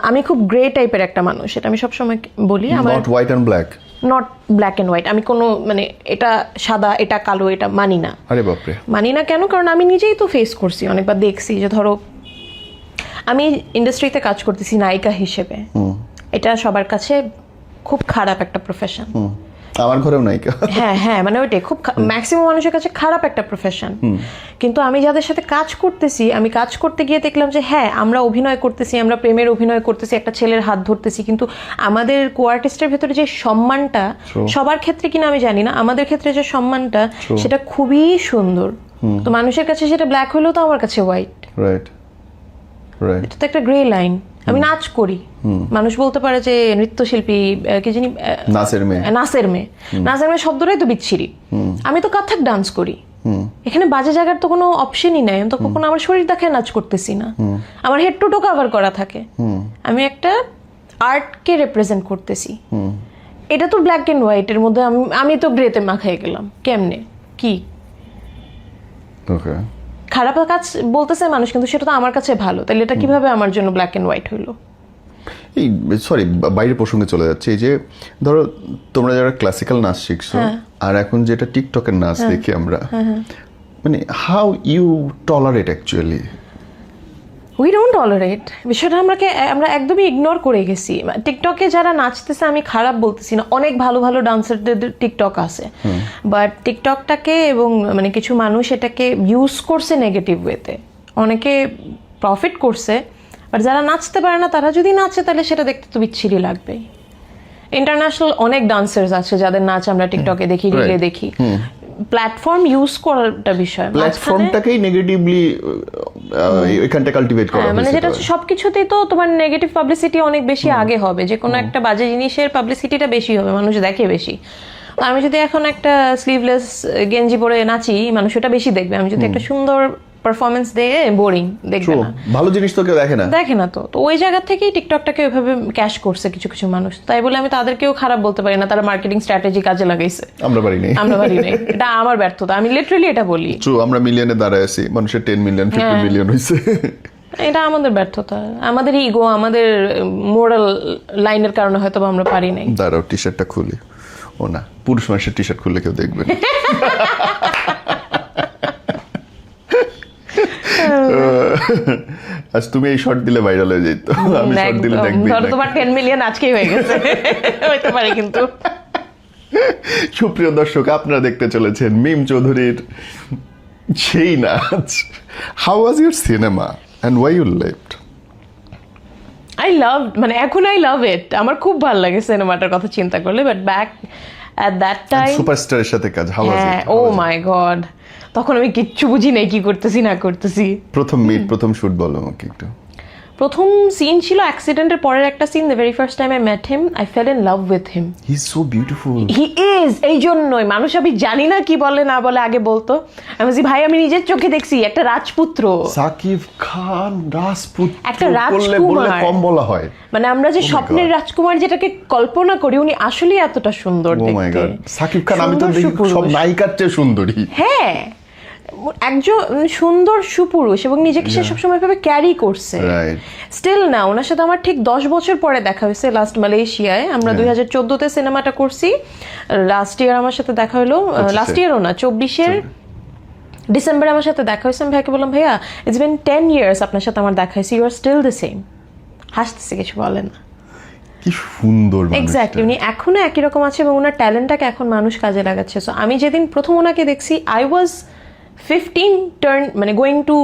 আমি খুব গ্রে টাইপের একটা মানুষ, এটা আমি সবসময় বলি। আমার not white and black, not black and white. আমি কোনো মানে এটা সাদা এটা কালো এটা মানি না। আরে বাপরে। মানি না কেন? কারণ আমি নিজেই তো ফেস করছি, অনেকবার দেখছি যে ধরো আমি ইন্ডাস্ট্রিতে কাজ করতেছি নায়িকা হিসেবে, এটা সবার কাছে খুব খারাপ একটা প্রফেশন। আমার ঘরেও নায়িকা। হ্যাঁ, মানে ওইটাই খুব ম্যাক্সিমাম মানুষের কাছে খারাপ একটা প্রফেশন। কিন্তু আমি যাদের সাথে কাজ করতেছি, আমি কাজ করতে গিয়ে দেখলাম যে হ্যাঁ আমরা অভিনয় করতেছি, আমরা প্রেমের অভিনয় করতেছি, একটা ছেলের হাত ধরতেছি, কিন্তু আমাদের কো আর্টিস্টের ভেতরে যে সম্মানটা, সবার ক্ষেত্রে কিনা আমি জানি না, আমাদের ক্ষেত্রে যে সম্মানটা সেটা খুবই সুন্দর। তো মানুষের কাছে সেটা ব্ল্যাক হলেও তো আমার কাছে হোয়াইট। রাইট। এটা তো একটা গ্রে লাইন। আমি নাচ করি, মানুষ বলতে পারে যে নৃত্যশিল্পী কি জানি, নাচের মেয়ে শব্দটাই তো বিচ্ছিরি। আমি তো কথক ডান্স করি, এখানে বাজে জায়গার তো কোনো অপশনই নাই। আমি তো কখনো আমার শরীর দেখে নাচ করতেছি না, আমার হেড টু টো কভার করা থাকে। আমি একটা আর্টকে রিপ্রেজেন্ট করতেছি। এটা তো ব্ল্যাক এন্ড হোয়াইট, এর মধ্যে আমি তো গ্রেতে মাখাই গেলাম কেমনে কি? খারাপ কাজ বলতেছে মানুষ, কিন্তু সেটা তো আমার কাছে ভালো, তাহলে এটা কিভাবে আমার জন্য ব্ল্যাক এন্ড হোয়াইট হইলো? এই সরি, বাইরের প্রসঙ্গে চলে যাচ্ছে। এই যে ধরো তোমরা যারা ক্লাসিক্যাল নাচ শিখছো আর এখন যেটা টিকটকের নাচ দেখি আমরা, মানে how you tolerate actually? We don't tolerate. বিষয়টা আমরা একদমই ইগনোর করে গেছি। টিকটকে যারা নাচতেছে আমি খারাপ বলতেছি না, অনেক ভালো ভালো ডান্সারদের টিকটক আছে, বাট টিকটকটাকে এবং মানে কিছু মানুষ এটাকে ইউজ করছে নেগেটিভ ওয়েতে, অনেকে প্রফিট করছে। আর যারা নাচতে পারে না তারা যদি নাচে তাহলে সেটা দেখতে তো বিচ্ছিরি লাগবেই। ইন্টারন্যাশনাল অনেক ডান্সার্স আছে যাদের নাচ আমরা টিকটকে দেখি, রিলে দেখি। প্ল্যাটফর্ম ইউজ করাটা বিষয়, প্ল্যাটফর্মটাকেই নেগেটিভলি এখানটা কালটিভেট করা মানে যেটা সবকিছুতেই তো তোমার নেগেটিভ পাবলিসিটি অনেক বেশি আগে হবে, যে কোনো একটা বাজে জিনিসের পাবলিসিটিটা বেশি হবে, মানুষ দেখে বেশি। তো আমি যদি এখন একটা স্লিভলেস গেঞ্জি পরে নাচি, মানুষ ওটা বেশি দেখবে। আমি যদি একটা সুন্দর পারফরমেন্স দিয়ে বোরিং দেখবে True. না, ভালো জিনিস তো কেউ দেখে না। দেখে না। তো তো ওই জায়গা থেকেই টিকটকটাকে ওইভাবে ক্যাশ করছে কিছু কিছু মানুষ, তাই বলে আমি তাদেরকেও খারাপ বলতে পারি না, তারা মার্কেটিং স্ট্র্যাটেজি কাজে লাগাইছে, আমরা পারি নাই। আমরা পারি নাই, এটা আমার ব্যর্থতা, আমি লিটারালি এটা বলি। True, আমরা মিলিয়নে দাঁড়ায় আছি, মানুষের 10 মিলিয়ন 50 মিলিয়ন হইছে। এটা আমাদের ব্যর্থতা, আমাদের ইগো, আমাদের মোরাল লাইনের কারণে হয়তো বা আমরা পারি নাই। দাঁড়াও টি শার্টটা খুলি। ও না, পুরুষ মানুষের টি শার্ট খুললে কেউ দেখবে না। আজ তুমি এই শর্ট দিলে ভাইরাল হয়ে যেত, আমি শর্ট দিলে দেখবি ধরো না। তোমার 10 মিলিয়ন আজকেই হয়ে গেছে, হইতে পারে কিন্তু। সুপ্রিয় দর্শক, আপনারা দেখতে চলেছেন মিম চৌধুরীর সেই নাচ। How was your cinema and why you left? I love, মানে এখন আই লাভ ইট, আমার খুব ভালো লাগে সিনেমাটার কথা চিন্তা করলে, but back at that time, সুপারস্টারের সাথে কাজ, হাউ ওয়াজ হ্যাঁ, ইট? ও মাই গড, তখন আমি কিচ্ছু বুঝি নাই কি করতেছি না করতেছি। প্রথম মিট, প্রথম শুট বলো আমাকে একটু। প্রথম সিন ছিল অ্যাক্সিডেন্টের পরের একটা scene, the very first time I met him, I fell in love with him. He is so beautiful. He is, এই জন্যই মানুষ, আমি জানি না কি বলে না বলে, আগে বলতো, আমি বলছি ভাই আমি নিজের চোখে দেখছি একটা রাজপুত্র, সাকিব খান রাজপুত্র, একটা বললে রাজকুমার। কম বলা হয়। মানে আমরা যে স্বপ্নের রাজকুমার যেটাকে কল্পনা করি, উনি আসলে এতটা সুন্দর ও মাই দেখতে। গড, সাকিব খান আমি তো সুন্দর দেখি সুপুরুষ। সব নায়িকার চেয়ে সুন্দরী। হ্যাঁ, একজন সুন্দর সুপুরুষ এবং নিজেকে সে সবসময় ভাবে ক্যারি করছে। রাইট। স্টিল না, ওনার সাথে আমার ঠিক 10 বছর পরে দেখা হয়েছে, লাস্ট মালয়েশিয়ায়, আমরা 2014-তে সিনেমাটা করছি, লাস্ট ইয়ার আমার সাথে দেখা হলো, লাস্ট ইয়ারও না 24-এর ডিসেম্বরে আমার সাথে দেখা হয়েছে। আমি ভাইকে বললাম ভাইয়া ইটস বিন 10 ইয়ার্স আপনার সাথে আমার দেখা হয়েছে, you are still the same. হাসতেছে, কিছু বলে না। কি সুন্দর মানুষটা। এক্স্যাক্টলি, উনি এখনো একই রকম আছে এবং ওনার ট্যালেন্টটাকে এখন মানুষ কাজে লাগাচ্ছে। সো আমি যেদিন প্রথম ওনাকে দেখছি, আই ওয়াজ 15 টার্ন, মানে গোয়িং টু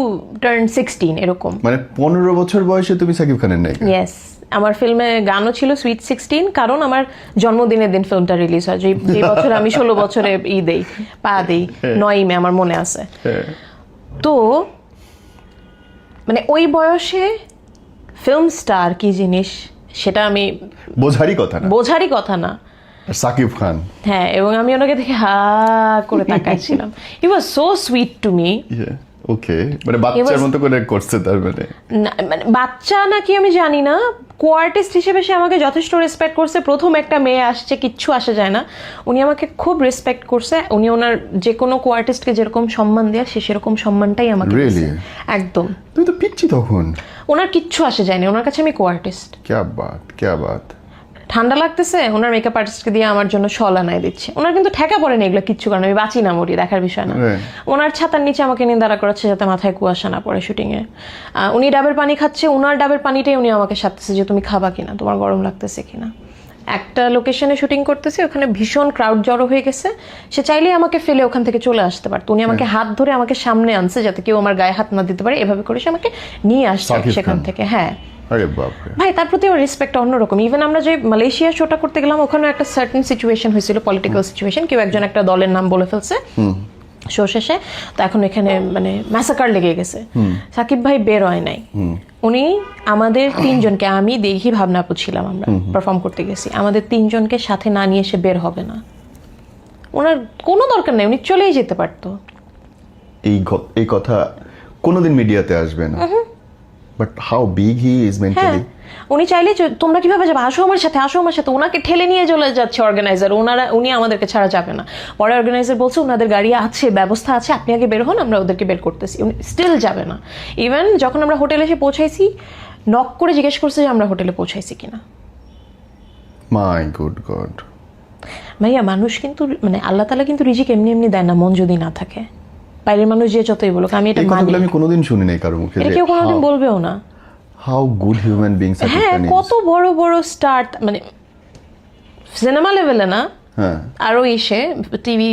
টার্ন 16 এরকম। মানে 15 বছর বয়সে তুমি সাকিব খানের নায়িকা? ইয়েস, আমার ফিল্মে গানও ছিল সুইট 16, কারণ আমার জন্মদিনের দিন ফিল্মটা রিলিজ হয়, যে বছর আমি 16 বছরে দেই, পা দেই, 9 মে, আমার মনে আছে। তো মানে ওই বয়সে ফিল্ম স্টার কি জিনিস সেটা আমি বোঝারই কথা না। বোঝারই কথা না। আর সাকিব খান, হ্যাঁ, এবং আমি ওনাকে দেখে হা করে তাকাইছিলাম। He was so sweet to me. Okay, মানে বাচ্চার মতো করে করছে তার মানে? মানে বাচ্চা নাকি আমি জানি না, কো-আর্টিস্ট হিসেবে সে আমাকে যথেষ্ট রেসপেক্ট করছে। প্রথম একটা মেয়ে আসছে, কিচ্ছু আসে যায় না, উনি আমাকে খুব রেসপেক্ট করছে। উনি ওনার যে কোনো কো-আর্টিস্টকে যেরকম সম্মান দেয়, সে সেরকম সম্মানটাই আমাকে দিয়েছে। একদম। তুমি তো পিচ্ছি তখন। ওনার কিচ্ছু আসে যায়নি, ওনার কাছে আমি কো-আর্টিস্ট। ক্যা বাত, ক্যা বাত। ঠান্ডা লাগতেছে, ওনার মেকআপ আর্টিস্টকে দিয়ে আমার জন্য শল আনাই দিচ্ছে। ওনার কিন্তু ঠেকা পড়েনি এগুলো কিচ্ছু, কারণ আমি বাঁচি না মরি দেখার বিষয় না। ওনার ছাতার নিচে আমাকে নিয়ে দাঁড়া করাচ্ছে যাতে মাথায় কুয়াশা না পড়ে শুটিংয়ে। উনি ডাবের পানি খাচ্ছে, ওনার ডাবের পানিটাই উনি আমাকে সাথেছে যে তুমি খাবা কিনা, তোমার গরম লাগতেছে কিনা। একটা লোকেশনে শুটিং করতেছে, ওখানে ভীষণ ক্রাউড জড়ো হয়ে গেছে, সে চাইলেই আমাকে ফেলে ওখান থেকে চলে আসতে পারতো। উনি আমাকে হাত ধরে আমাকে সামনে আনছে যাতে কেউ আমার গায়ে হাত না দিতে পারে, এভাবে করে সে আমাকে নিয়ে আসছে সেখান থেকে। হ্যাঁ ভাই, তার প্রতি আমার রেসপেক্ট অন্যরকম। ইভেন আমরা যে মালয়েশিয়া শোটা করতে গেলাম, ওখানে একটা সার্টেন সিচুয়েশন হয়েছিল, পলিটিক্যাল সিচুয়েশন, কেউ একজন একটা দলের নাম বলে ফেলছে শো শেষে, তো এখন এখানে মানে ম্যাসাকার লেগে গেছে। সাকিব ভাই বের হয় নাই, উনি আমাদের 3 জনকে, আমি দেখি ভাবনা আপু ছিলাম, আমরা পারফর্ম করতে গেছি, আমাদের 3 জনকে সাথে না নিয়ে এসে বের হবে না। ওনার কোনো দরকার নেই, উনি চলেই যেতে পারতো। এই কথা কোনোদিন মিডিয়াতে আসবে না, but how big he is mentally. উনি চাইলে তোমরা কিভাবে যাবে, আসো আমার সাথে, আসো আমার সাথে, ওনাকে ঠেলে নিয়ে চলে যাচ্ছে অর্গানাইজার। উনি আমাদেরকে ছাড়া যাবে না। পরে অর্গানাইজার বলছে ওনাদের গাড়ি আছে, ব্যবস্থা আছে, আপনি আগে বের হন, আমরা ওদেরকে বের করতেছি। উনি স্টিল যাবে না। ইভেন যখন আমরা হোটেলে এসে পৌঁছাইছি, নক করে জিজ্ঞেস করছে যে আমরা হোটেলে পৌঁছাইছি কিনা। মাই গুড গড। ভাইয়া, মানুষ কিন্তু মানে আল্লাহ তাআলা কিন্তু রিজিক এমনি এমনি দেয় না, মন যদি না থাকে। বাইরের মানুষ যে যতই বলুক, আমি এটা মানি। আমি কোনোদিন শুনি নাই কারো মুখে, এটা কেউ কোনোদিন বলবেও না। How good human beings. হ্যাঁ, কত বড় বড় স্টার, মানে সিনেমা লেভেলে না, আরো এসে টিভি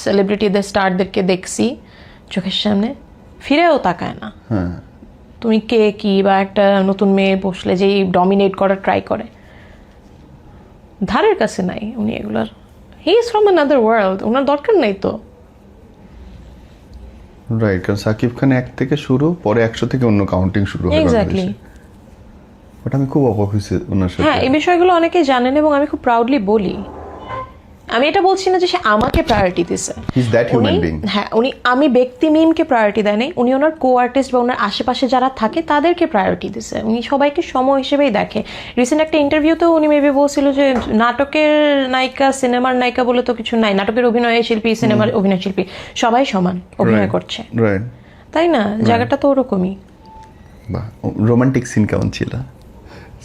সেলিব্রিটিদের স্টারদেরকে দেখছি চোখের সামনে, ফিরেও তাকায় না। তুমি কে কি, বা একটা নতুন মেয়ে বসলে যেই ডমিনেট করার ট্রাই করে, ধারের কাছে নাই উনি এগুলার। He is from another world, ওনার দরকার নাই তো। রাইট, কারণ সাকিব খান 1 থেকে শুরু, পরে 100 থেকে অন্য কাউন্টিং শুরু হয় এক্স্যাক্টলি। বাট আমি খুব অবাক হয়েছি ওনার সাথে। হ্যাঁ, এই বিষয়গুলো অনেকেই জানেন এবং আমি খুব প্রাউডলি বলি। আমি এটা বলছি না যে সে আমাকে প্রায়োরিটি দিছে, He's that human being. হ্যাঁ উনি, আমি ব্যক্তি মিমকে প্রায়োরিটি দেয় নাই, উনি ওনার কো আর্টিস্ট বা ওনার আশেপাশে যারা থাকে তাদেরকে প্রায়োরিটি দিছে। উনি সবাইকে সম হিসেবেই দেখে। রিসেন্ট একটা ইন্টারভিউতেও উনি মেবি বলছিল যে নাটকের নায়িকা সিনেমার নায়িকা বলে তো কিছু নাই, নাটকের অভিনয় শিল্পী সিনেমার অভিনয় শিল্পী সবাই সমান অভিনয় করছে, রাইট। তাই না? জায়গাটা তো ওরকমই। বাহ, রোমান্টিক সিন কেমন ছিল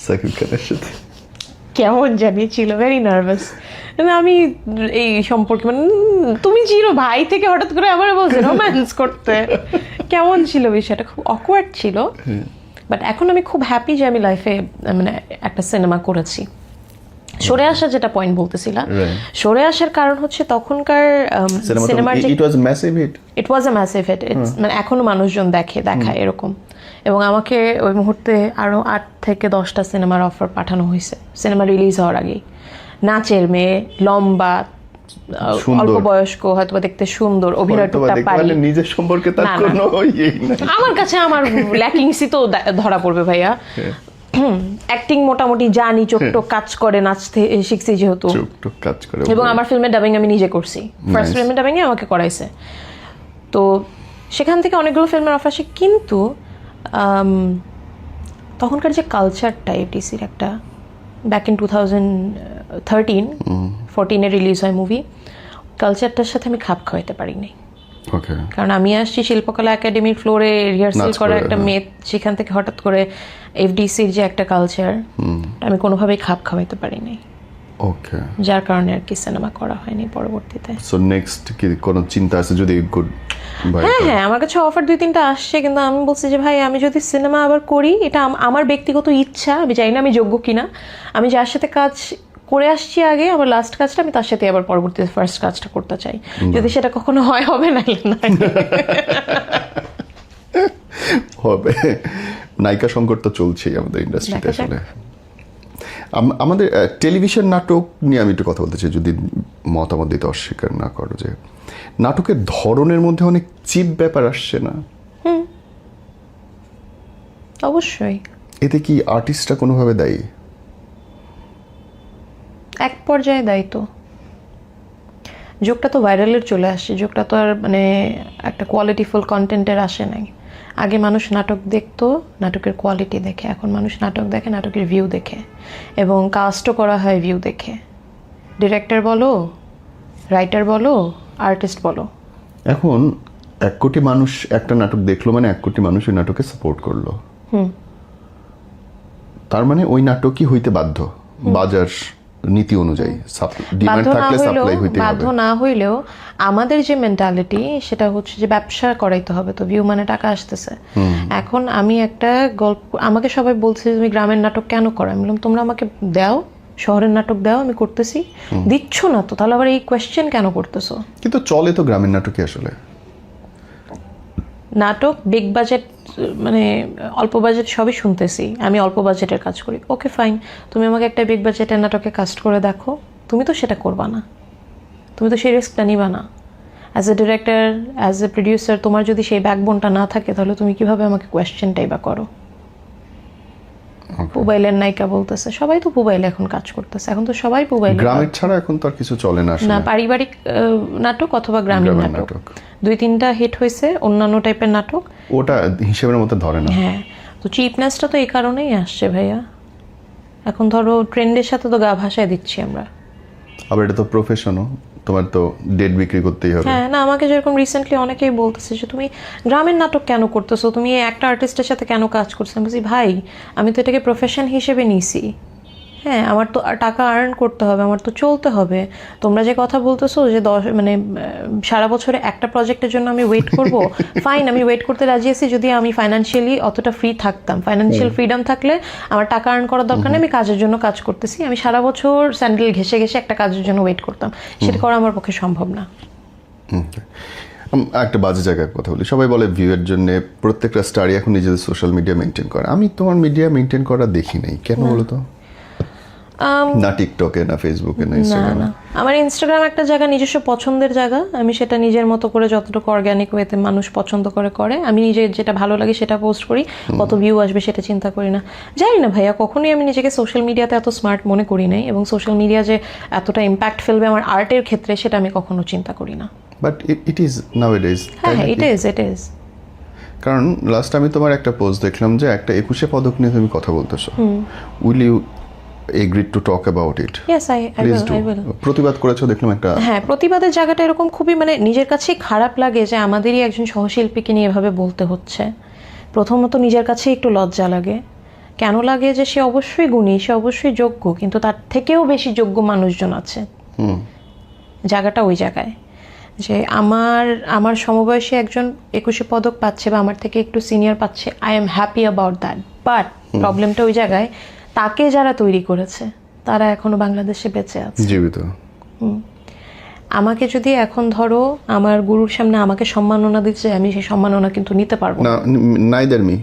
সাকিব খানের সাথে? কেমন জানি ছিল, ভেরি নার্ভাস। আমি এই সম্পর্কে মানে তুমি চিরো ভাই থেকে হঠাৎ করে আমার বলছে রোম্যান্স করতে, কেমন ছিল বিষয়টা, খুব অকওয়ার্ড ছিল। বাট এখন আমি খুব হ্যাপি যে আমি লাইফে মানে একটা সিনেমা করেছি। সরে আসার যেটা পয়েন্ট বলতেছিলাম, সরে আসার কারণ হচ্ছে তখনকার সিনেমার যে it was massive hit, it was a massive hit, মানে এখনো মানুষজন দেখায় এরকম। এবং আমাকে ওই মুহূর্তে আরো 8 থেকে 10টা সিনেমার অফার পাঠানো হয়েছে সিনেমা রিলিজ হওয়ার আগেই। নাচের মেয়ে, লম্বা, অল্প বয়স্ক, হয়তো দেখতে সুন্দর, অভিনয় টুকটাক পারি। নিজের সম্পর্কে তার কোনো ইয়ে নাই। আমার কাছে আমার ল্যাকিংসই তো ধরা পড়বে ভাইয়া। অ্যাক্টিং মোটামুটি জানি, চোখ টোক কাজ করে, নাচতে শিখছি যেহেতু, চোখ টোক কাজ করে। এবং আমার ফিল্মের ডাবিং আমি নিজে করছি, ফার্স্ট ফিল্মের ডাবিং আমাকে করাইছে। তো সেখান থেকে অনেকগুলো ফিল্মের অফার আসে, কিন্তু তখনকার যে কালচারটা এফডিসির একটা, ব্যাক ইন 2013-14 রিলিজ হয় মুভি, কালচারটার সাথে আমি খাপ খাওয়াইতে পারিনি। কারণ আমি আসছি শিল্পকলা একাডেমির ফ্লোরে রিহার্সাল করা একটা মেয়ে, সেখান থেকে হঠাৎ করে এফডিসির যে একটা কালচার, আমি কোনোভাবেই খাপ খাওয়াইতে পারিনি। ওকে, যার কারণে আর কি সিনেমা করা হয়নি পরবর্তীতে। সো নেক্সট কি কোনো চিন্তা আছে যদি গুড? হ্যাঁ, আমার কাছে অফার 2-3টা আসছে, কিন্তু আমি বলছি যে ভাই আমি যদি সিনেমা আবার করি, এটা আমার ব্যক্তিগত ইচ্ছা, আমি জানি না আমি যোগ্য কিনা। আমি যার সাথে কাজ করে আসছি আগে, আমার লাস্ট কাজটা, আমি তার সাথে আবার পরবর্তীতে ফার্স্ট কাজটা করতে চাই। যদি সেটা কখনো হয় হবে, না হবে। নায়িকা সংকট তো চলছেই আমাদের ইন্ডাস্ট্রিতে। আসলে আমাদের টেলিভিশন নাটক নিয়ে আমি একটু কথা বলতে চাই, যদি মতামত দিতে অস্বীকার না করো, যে নাটকের ধরনের মধ্যে অনেক চিপ ব্যাপার আসছে না? অবশ্যই। এতে কি আর্টিস্টরা কোনোভাবে দায়ী? এক পর্যায়ে দায়িত্ব, যুগটা তো ভাইরালের চলে আসছে, যুগটা তো আর মানে একটা কোয়ালিটিফুল কন্টেন্টের আসে নাই। আগে মানুষ নাটক দেখতো নাটকের কোয়ালিটি দেখে, এখন মানুষ নাটক দেখে নাটকের ভিউ দেখে, এবং কাস্টও করা হয় ভিউ দেখে। ডিরেক্টর বলো, রাইটার বলো, আর্টিস্ট বলো। এখন 1 কোটি মানুষ একটা নাটক দেখলো মানে 1 কোটি মানুষ ওই নাটকে সাপোর্ট করলো। তার মানে ওই নাটকই হইতে বাধ্য বাজার নীতি অনুযায়ী, ডিমান্ড থাকলে সাপ্লাই হইতে হবে। বাধ্য না হইলেও আমাদের যে মেন্টালিটি, সেটা হচ্ছে যে ব্যবসা করাইতে হবে, তো ভিউ মানে টাকা আসতেছে। এখন আমি একটা গল্প, আমাকে সবাই বলছে তুমি গ্রামের নাটক কেন করো, আমি বললাম তোমরা আমাকে দাও, শহরের নাটক দাও, আমি করতেছি। দিচ্ছ না তো, তাহলে আবার এই কোয়েশ্চেন কেন করতেছো? কিন্তু চলে তো গ্রামের নাটকই আসলে। নাটক বিগ বাজেট মানে অল্প বাজেট সবই শুনতেছি, আমি অল্প বাজেটের কাজ করি, ওকে ফাইন, তুমি আমাকে একটা বিগ বাজেটের নাটকে কাস্ট করে দেখো, তুমি তো সেটা করবা না, তুমি তো সেই রিস্কটা নিবা না। As a director, as a producer, তোমার যদি সেই ব্যাকবোনটা না থাকে, তাহলে তুমি কিভাবে আমাকে কোয়েশ্চেনটাই বা করো? মোবাইলের নায়িকা বলতেছে, সবাই তো মোবাইলে এখন কাজ করতেছে, এখন তো সবাই মোবাইলে। গ্রামের ছাড়া এখন তো আর কিছু চলে না না, পারিবারিক নাটক অথবা গ্রামীণ নাটক 2-3টা হিট হয়েছে, অন্যান্য টাইপের নাটক ওটা হিসেবের মধ্যে ধরে না। হ্যাঁ, তো চিপনেসটা তো এই কারণেই আসছে ভাইয়া। এখন ধরো ট্রেন্ডের সাথে তো গা ভাসায় দিচ্ছি আমরা। আবার এটা তো প্রফেশনও, তোমার তো ডেট বিক্রি করতেই হবে। হ্যাঁ, না আমাকে যেরকম রিসেন্টলি অনেকেই বলতেছে যে তুমি গ্রামের নাটক কেন করতেছো, তুমি একটা আর্টিস্টের সাথে কেন কাজ করছো? আমি বলছি ভাই, আমি তো এটাকে প্রফেশন হিসেবে নিছি। হ্যাঁ, আমার তো টাকা আর্ন করতে হবে, আমার তো চলতে হবে। তোমরা যে কথা বলতেছো যে মানে সারা বছরে একটা প্রজেক্টের জন্য আমি ওয়েট করব, ফাইন, আমি ওয়েট করতে রাজি আছি যদি আমি ফাইন্যান্সিয়ালি অতটা ফ্রি থাকতাম। ফাইন্যান্সিয়াল ফ্রিডম থাকলে আমার টাকা আর্ন করার দরকার নেই, আমি কাজের জন্য কাজ করতেছি। আমি সারা বছর স্যান্ডেল ঘেসে ঘেসে একটা কাজের জন্য ওয়েট করতাম, সেটা করা আমার পক্ষে সম্ভব না। একটা বাজে জায়গায় কথা বলি, সবাই বলে ভিউয়ের জন্য প্রত্যেকটা স্টারই এখন নিজেদের সোশ্যাল মিডিয়া মেনটেন করে। আমি তোমার মিডিয়া মেনটেন করা দেখি নাই, কেন বলো তো? না টিকটকে, না ফেসবুকে, না না ইনস্টাগ্রামে? না, আমার ইনস্টাগ্রাম একটা জায়গা, নিজস্ব পছন্দের জায়গা। আমি সেটা নিজের মতো করে যতটুকু অর্গ্যানিক ওয়েতে মানুষ পছন্দ করে আমি নিজে যেটা ভালো লাগে সেটা পোস্ট করি। কত ভিউ আসবে সেটা চিন্তা করি না। জানি না ভাইয়া, কখনোই আমি নিজেকে সোশ্যাল মিডিয়াতে এত স্মার্ট মনে করি নাই, এবং সোশ্যাল মিডিয়া যে এতটা ইম্প্যাক্ট ফেলবে আমার আর্টের ক্ষেত্রে সেটা আমি কখনো চিন্তা করি না। But it is nowadays. হ্যাঁ, ইট ইজ। কারণ লাস্ট আমি তোমার একটা পোস্ট দেখলাম যে একটা 21শে পদক নিয়ে তুমি কথা বলতেছো। Will you agree to talk about it? Yes, I will. প্রতিবাদ করেছো দেখলাম একটা। হ্যাঁ, প্রতিবাদের জায়গাটা এরকম খুবই মানে নিজের কাছেই খারাপ লাগে যে আমাদেরই একজন সহশিল্পীকে নিয়ে এভাবে বলতে হচ্ছে। প্রথমত নিজের কাছেই একটু লজ্জা লাগে। কেন লাগে? যে সে অবশ্যই গুণী, সে অবশ্যই যোগ্য, কিন্তু তার থেকেও বেশি যোগ্য মানুষজন আছে। জায়গাটা ওই জায়গায় যে আমার সমবয়সী একজন 21শে পদক পাচ্ছে বা আমার থেকে একটু সিনিয়র পাচ্ছে, I am happy about that. But প্রবলেমটা ওই জায়গায়, তাকে যারা তৈরি করেছে তারা এখনো বাংলাদেশে বেঁচে আছে, জীবিত। আমাকে যদি এখন ধরো আমার গুরুর সামনে আমাকে সম্মাননা দিচ্ছে, আমি সেই সম্মাননা কিন্তু নিতে পারবো না। Neither me.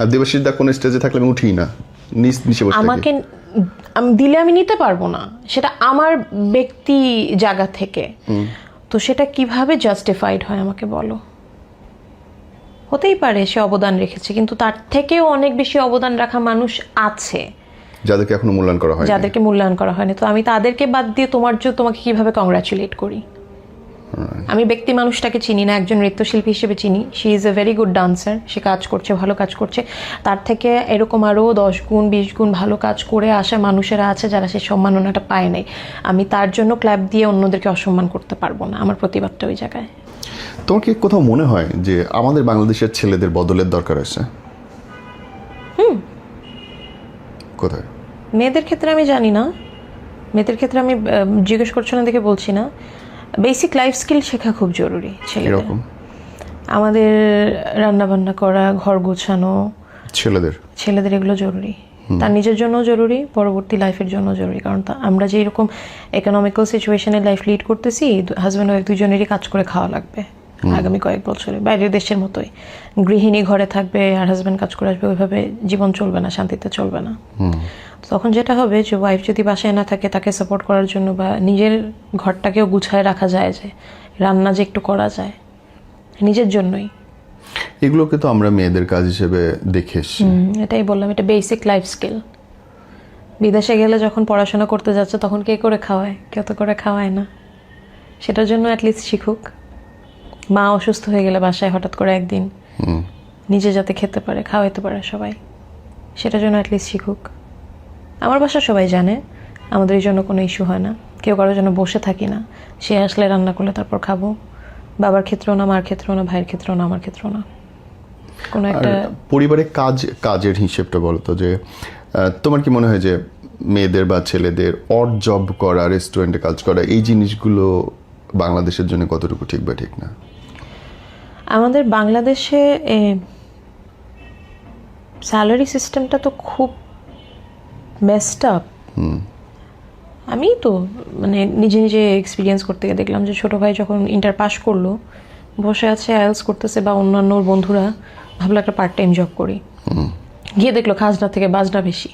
আর দেবাশিস দা কোন স্টেজে থাকলে আমি উঠি না, নিচে বসে থাকি। আমাকে দিলে আমি নিতে পারবো না, সেটা আমার ব্যক্তি জায়গা থেকে। তো সেটা কিভাবে জাস্টিফাইড হয় আমাকে বলো? হতেই পারে সে অবদান রেখেছে, কিন্তু তার থেকেও অনেক বেশি অবদান রাখা মানুষ আছে যাদেরকে এখনো মূল্যায়ন করা হয়, যাদেরকে মূল্যায়ন করা হয়নি। তো আমি তাদেরকে বাদ দিয়ে তোমাকে কিভাবে কংগ্রাচুলেট করি? আমি ব্যক্তি মানুষটাকে চিনি না, একজন নৃত্যশিল্পী হিসেবে চিনি। She is a very good dancer, সে কাজ করছে, ভালো কাজ করছে। তার থেকে এরকম আরও 10 গুণ 20 গুণ ভালো কাজ করে আসা মানুষেরা আছে যারা সেই সম্মাননাটা পায় নাই। আমি তার জন্য ক্ল্যাপ দিয়ে অন্যদেরকে অসম্মান করতে পারবো না। আমার প্রতিবাদটা ওই জায়গায়। তোমার কি কোথাও মনে হয় যে আমাদের বাংলাদেশের ছেলেদের বদলের দরকার আছে? কোথায়? মেয়েদের ক্ষেত্রে আমি জানি না, মেয়েদের ক্ষেত্রে আমি জিজ্ঞেস করছো না দেখে বলছি না। বেসিক লাইফ স্কিল শেখা খুব জরুরি ছেলেদের। আমাদের রান্না বান্না করা, ঘর গোছানো, ছেলেদের এগুলো জরুরি। তার নিজের জন্য জরুরি, পরবর্তী লাইফের জন্য জরুরি। কারণ আমরা যে এরকম ইকোনমিক্যাল সিচুয়েশনে লাইফ লিড করতেছি, হাজব্যান্ড ওয়াইফ দুজনেরই কাজ করে খাওয়া লাগবে আগামী কয়েক বছরে। বাইরের দেশের মতোই গৃহিণী ঘরে থাকবে আর হাজব্যান্ড কাজ করে আসবে, ওইভাবে জীবন চলবে না, শান্তিতে চলবে না। তখন যেটা হবে যে ওয়াইফ যদি বাসায় না থাকে, তাকে সাপোর্ট করার জন্য বা নিজের ঘরটাকেও গুছায় রাখা যায়, যে রান্না যে একটু করা যায় নিজের জন্যই, এগুলোকে তো আমরা মেয়েদের কাজ হিসেবে দেখে এসেছি। এটাই বললাম, এটা বেসিক লাইফ স্কিল। বিদেশে গেলে যখন পড়াশোনা করতে যাচ্ছে তখন কে করে খাওয়ায়? কেউ তো করে খাওয়ায় না। সেটার জন্য অ্যাটলিস্ট শিখুক। মা অসুস্থ হয়ে গেলে বাসায় হঠাৎ করে একদিন নিজে যাতে খেতে পারে, খাওয়াইতে পারে সবাই, সেটার জন্য অ্যাটলিস্ট শিখুক। আমার বাসা সবাই জানে, আমাদের এই জন্য কোনো ইস্যু হয় না। কেউ কারোর জন্য বসে থাকি না। সে আসলে রান্না করলে তারপর খাবো। বাবার ক্ষেত্রেও না, মার ক্ষেত্রেও না, ভাইয়ের ক্ষেত্রেও না, আমার ক্ষেত্রেও না। কোনো একটা পরিবারে কাজের হিসেবটা বলতো যে তোমার কি মনে হয় যে মেয়েদের বা ছেলেদের অড জব করা, রেস্টুরেন্টে কাজ করা, এই জিনিসগুলো বাংলাদেশের জন্য কতটুকু ঠিক বা ঠিক না? আমাদের বাংলাদেশে স্যালারি সিস্টেমটা তো খুব মেসড আপ। আমি তো মানে নিজে এক্সপিরিয়েন্স করতে গিয়ে দেখলাম যে ছোটো ভাই যখন ইন্টার পাস করলো, বসে আছে আইএলস করতেছে, বা অন্যান্য বন্ধুরা ভাবলো একটা পার্ট টাইম জব করি, গিয়ে দেখলো খাজনা থেকে বাজনা বেশি।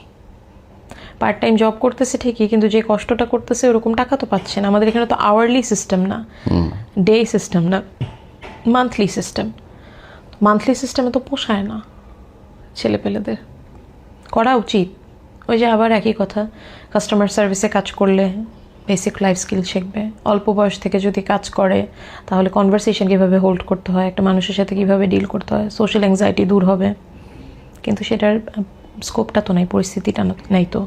পার্ট টাইম জব করতেছে ঠিকই, কিন্তু যে কষ্টটা করতেছে ওরকম টাকা তো পাচ্ছে না। আমাদের এখানে তো আওয়ারলি সিস্টেম না, ডে সিস্টেম না, মান্থলি সিস্টেম। মান্থলি সিস্টেমে তো পোষায় না ছেলেপেলেদের। করা উচিত ওই যে আবার একই কথা, কাস্টমার সার্ভিসে কাজ করলে বেসিক লাইফ স্কিল শিখবে। অল্প বয়স থেকে যদি কাজ করে তাহলে কনভারসেশন কীভাবে হোল্ড করতে হয়, একটা মানুষের সাথে কীভাবে ডিল করতে হয়, সোশ্যাল অ্যাংজাইটি দূর হবে। কিন্তু সেটার স্কোপটা তো নাই, পরিস্থিতিটা নাই তো।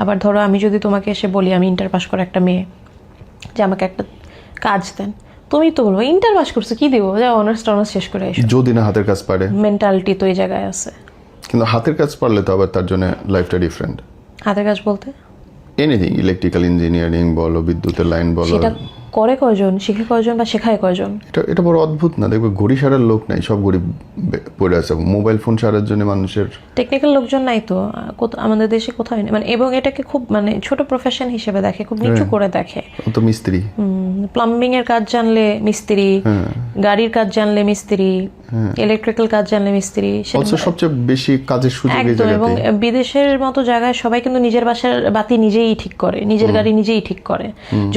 আবার ধরো আমি যদি তোমাকে এসে বলি, আমি ইন্টার পাস করা একটা মেয়ে, যে আমাকে একটা কাজ দেন, তুমি তো বলবো ইন্টার পাস করছো, কি দেবো, যা অনার্স টনার্স শেষ করে এসো। যদি না হাতের কাজ পারে, মেন্টালিটি তো এই জায়গায় আছে। কিন্তু হাতের কাজ পারলে তো আবার তার জন্য লাইফটা ডিফারেন্ট। হাতের কাজ বলতে এনিথিং, ইলেকট্রিক্যাল ইঞ্জিনিয়ারিং বলো, বিদ্যুতের লাইন বলো, সেটা করে কয়জন, শিখে কয়জন, বা শেখায় কয়জন? এটা বড় অদ্ভুত না? দেখবে ঘড়ি সারার লোক নাই, সব ঘড়ি পড়ে আছে। মোবাইল ফোন সারার জন্য মানুষের টেকনিক্যাল লোকজন নাই তো আমাদের দেশে কোথাও নেই। মানে এবং এটাকে খুব মানে ছোট প্রফেশন হিসেবে দেখে, খুব নিচু করে দেখে। তো মিস্ত্রি, প্লাম্বিং এর কাজ জানলে মিস্ত্রি, গাড়ির কাজ জানলে মিস্ত্রি, ইলেকট্রিক্যাল কাজ জানলে মিস্ত্রি, অলসো সবচেয়ে বেশি কাজের সুযোগ এই একদম। এবং জায়গাতেই। বিদেশের মতো জায়গায় সবাই কিন্তু নিজের বাসার বাতি নিজেই ঠিক করে, নিজের গাড়ি নিজেই ঠিক করে,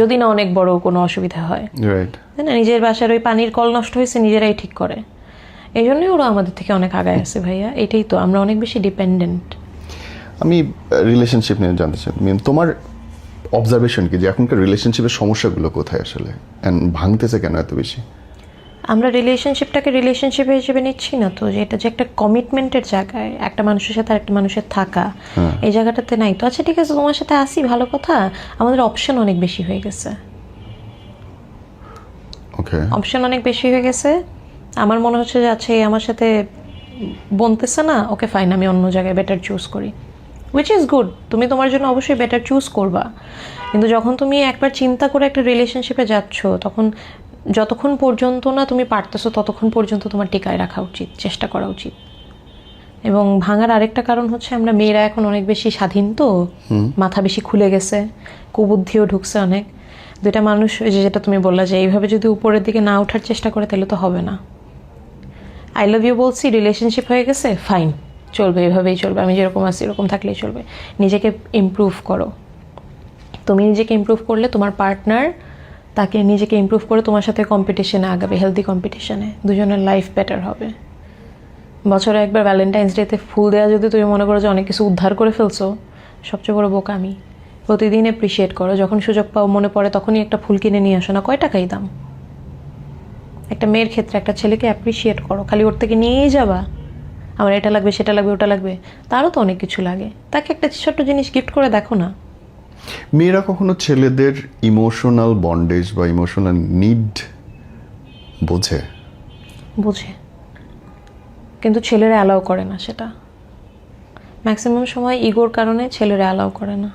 যদি না অনেক বড় কোনো অসুবিধা হয়, রাইট। তাই না? নিজের বাসার ওই পানির কল নষ্ট হয়েছে নিজেরাই ঠিক করে। এই জন্যই ওরা আমাদের থেকে অনেক আগায় আছে ভাইয়া। এটাই তো, আমরা অনেক বেশি ডিপেন্ডেন্ট। আমি রিলেশনশিপ নিয়ে জানতে চাই, তোমার অবজারভেশন কি যে এখনকার রিলেশনশিপের সমস্যাগুলো কোথায় আসলে, এন্ড ভাঙতেছে কেন এত বেশি? আমরা রিলেশনশিপটাকে রিলেশনশিপ হিসেবে নিচ্ছি না তো, যে এটা যে একটা কমিটমেন্টের জায়গায় একটা মানুষের সাথে আরেকটা মানুষের থাকা, এই জায়গাটাতে নাই তো। আচ্ছা ঠিক আছে, তোমার সাথে আসি, ভালো কথা, আমাদের অপশন অনেক বেশি হয়ে গেছে। ওকে। অপশন অনেক বেশি হয়ে গেছে। আমার মনে হচ্ছে যে আচ্ছা এই আমার সাথে বনতেছে না, ওকে ফাইন, আমি অন্য জায়গায় বেটার চুজ করি, উইচ ইজ গুড। তুমি তোমার জন্য অবশ্যই বেটার চুজ করবা, কিন্তু যখন তুমি একবার চিন্তা করে একটা রিলেশনশিপে যাচ্ছ, তখন যতক্ষণ পর্যন্ত না তুমি পারতেছো ততক্ষণ পর্যন্ত তোমার টিকায় রাখা উচিত, চেষ্টা করা উচিত। এবং ভাঙার আরেকটা কারণ হচ্ছে আমরা মেয়েরা এখন অনেক বেশি স্বাধীন তো, মাথা বেশি খুলে গেছে, কুবুদ্ধিও ঢুকছে অনেক। দুইটা মানুষ, ওই যে যেটা তুমি বললা যে এইভাবে যদি উপরের দিকে না ওঠার চেষ্টা করে তাহলে তো হবে না। আই লাভ ইউ বলছি, রিলেশনশিপ হয়ে গেছে, ফাইন, চলবে, এভাবেই চলবে, আমি যেরকম আছি এরকম থাকলেই চলবে। নিজেকে ইমপ্রুভ করো। তুমি নিজেকে ইমপ্রুভ করলে তোমার পার্টনার তাকে নিজেকে ইমপ্রুভ করে তোমার সাথে কম্পিটিশনে আগাবে, হেলদি কম্পিটিশনে, দুজনের লাইফ বেটার হবে। বছরে একবার ভ্যালেন্টাইন্স ডেতে ফুল দেওয়া যদি তুমি মনে করো যে অনেক কিছু উদ্ধার করে ফেলছো, সবচেয়ে বড় বোকামি। প্রতিদিন অ্যাপ্রিসিয়েট করো, যখন সুযোগ পাও মনে পড়ে তখনই একটা ফুল কিনে নিয়ে আসো না, কয় টাকাই দাম। একটা মেয়ের ক্ষেত্রে একটা ছেলেকে অ্যাপ্রিসিয়েট করো, খালি ওর থেকে নিয়েই যাবা আমার এটা লাগবে সেটা লাগবে ওটা লাগবে, তারও তো অনেক কিছু লাগে, তাকে একটা ছোট্ট জিনিস গিফট করে দেখো না। মেয়েরা কখনো ছেলেদের ইমোশনাল বন্ডেজ বা ইমোশনাল নিড বোঝে? বোঝে, কিন্তু ছেলেরা অ্যালাউ করে না সেটা। ম্যাক্সিমাম সময় ইগোর কারণে ছেলেরা অ্যালাউ করে না।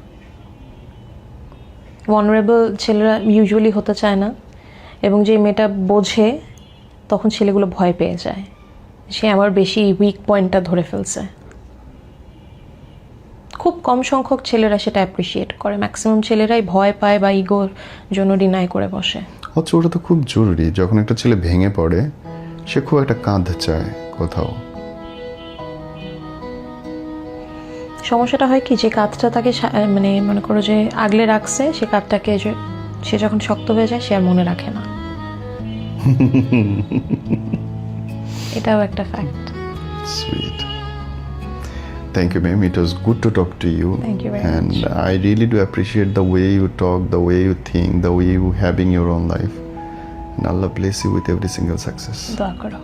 ভলনারেবল ছেলেরা ইউজুয়ালি হতে চায় না, এবং যে মেয়েটা বোঝে তখন ছেলেগুলো ভয় পেয়ে যায়, সে আমার বেশি উইক পয়েন্টটা ধরে ফেলছে। খুব কম সংখ্যক ছেলেরা সেটা অ্যাপ্রিসিয়েট করে, ম্যাক্সিমাম ছেলেরাই ভয় পায় বা ইগোর জন্য ডিনাই করে বসে। আচ্ছা, ওটা তো খুব জরুরি। যখন একটা ছেলে ভেঙে পড়ে, সে খুব একটা কাঁধ চায় কোথাও। সমস্যাটা হয় কি, যে কাঁধটা তাকে মানে মনে করো যে আগলে রাখছে, সে কাঁধটাকে সে যখন শক্ত হয়ে যায় সে আর মনে রাখে না। এটাও একটা fact. Sweet. Thank you, ma'am. It was good to talk to you. Thank you very and much. I really do appreciate the way you talk, the way you think, the way you having your own life. And Allah bless you with every single success. দোয়া করো।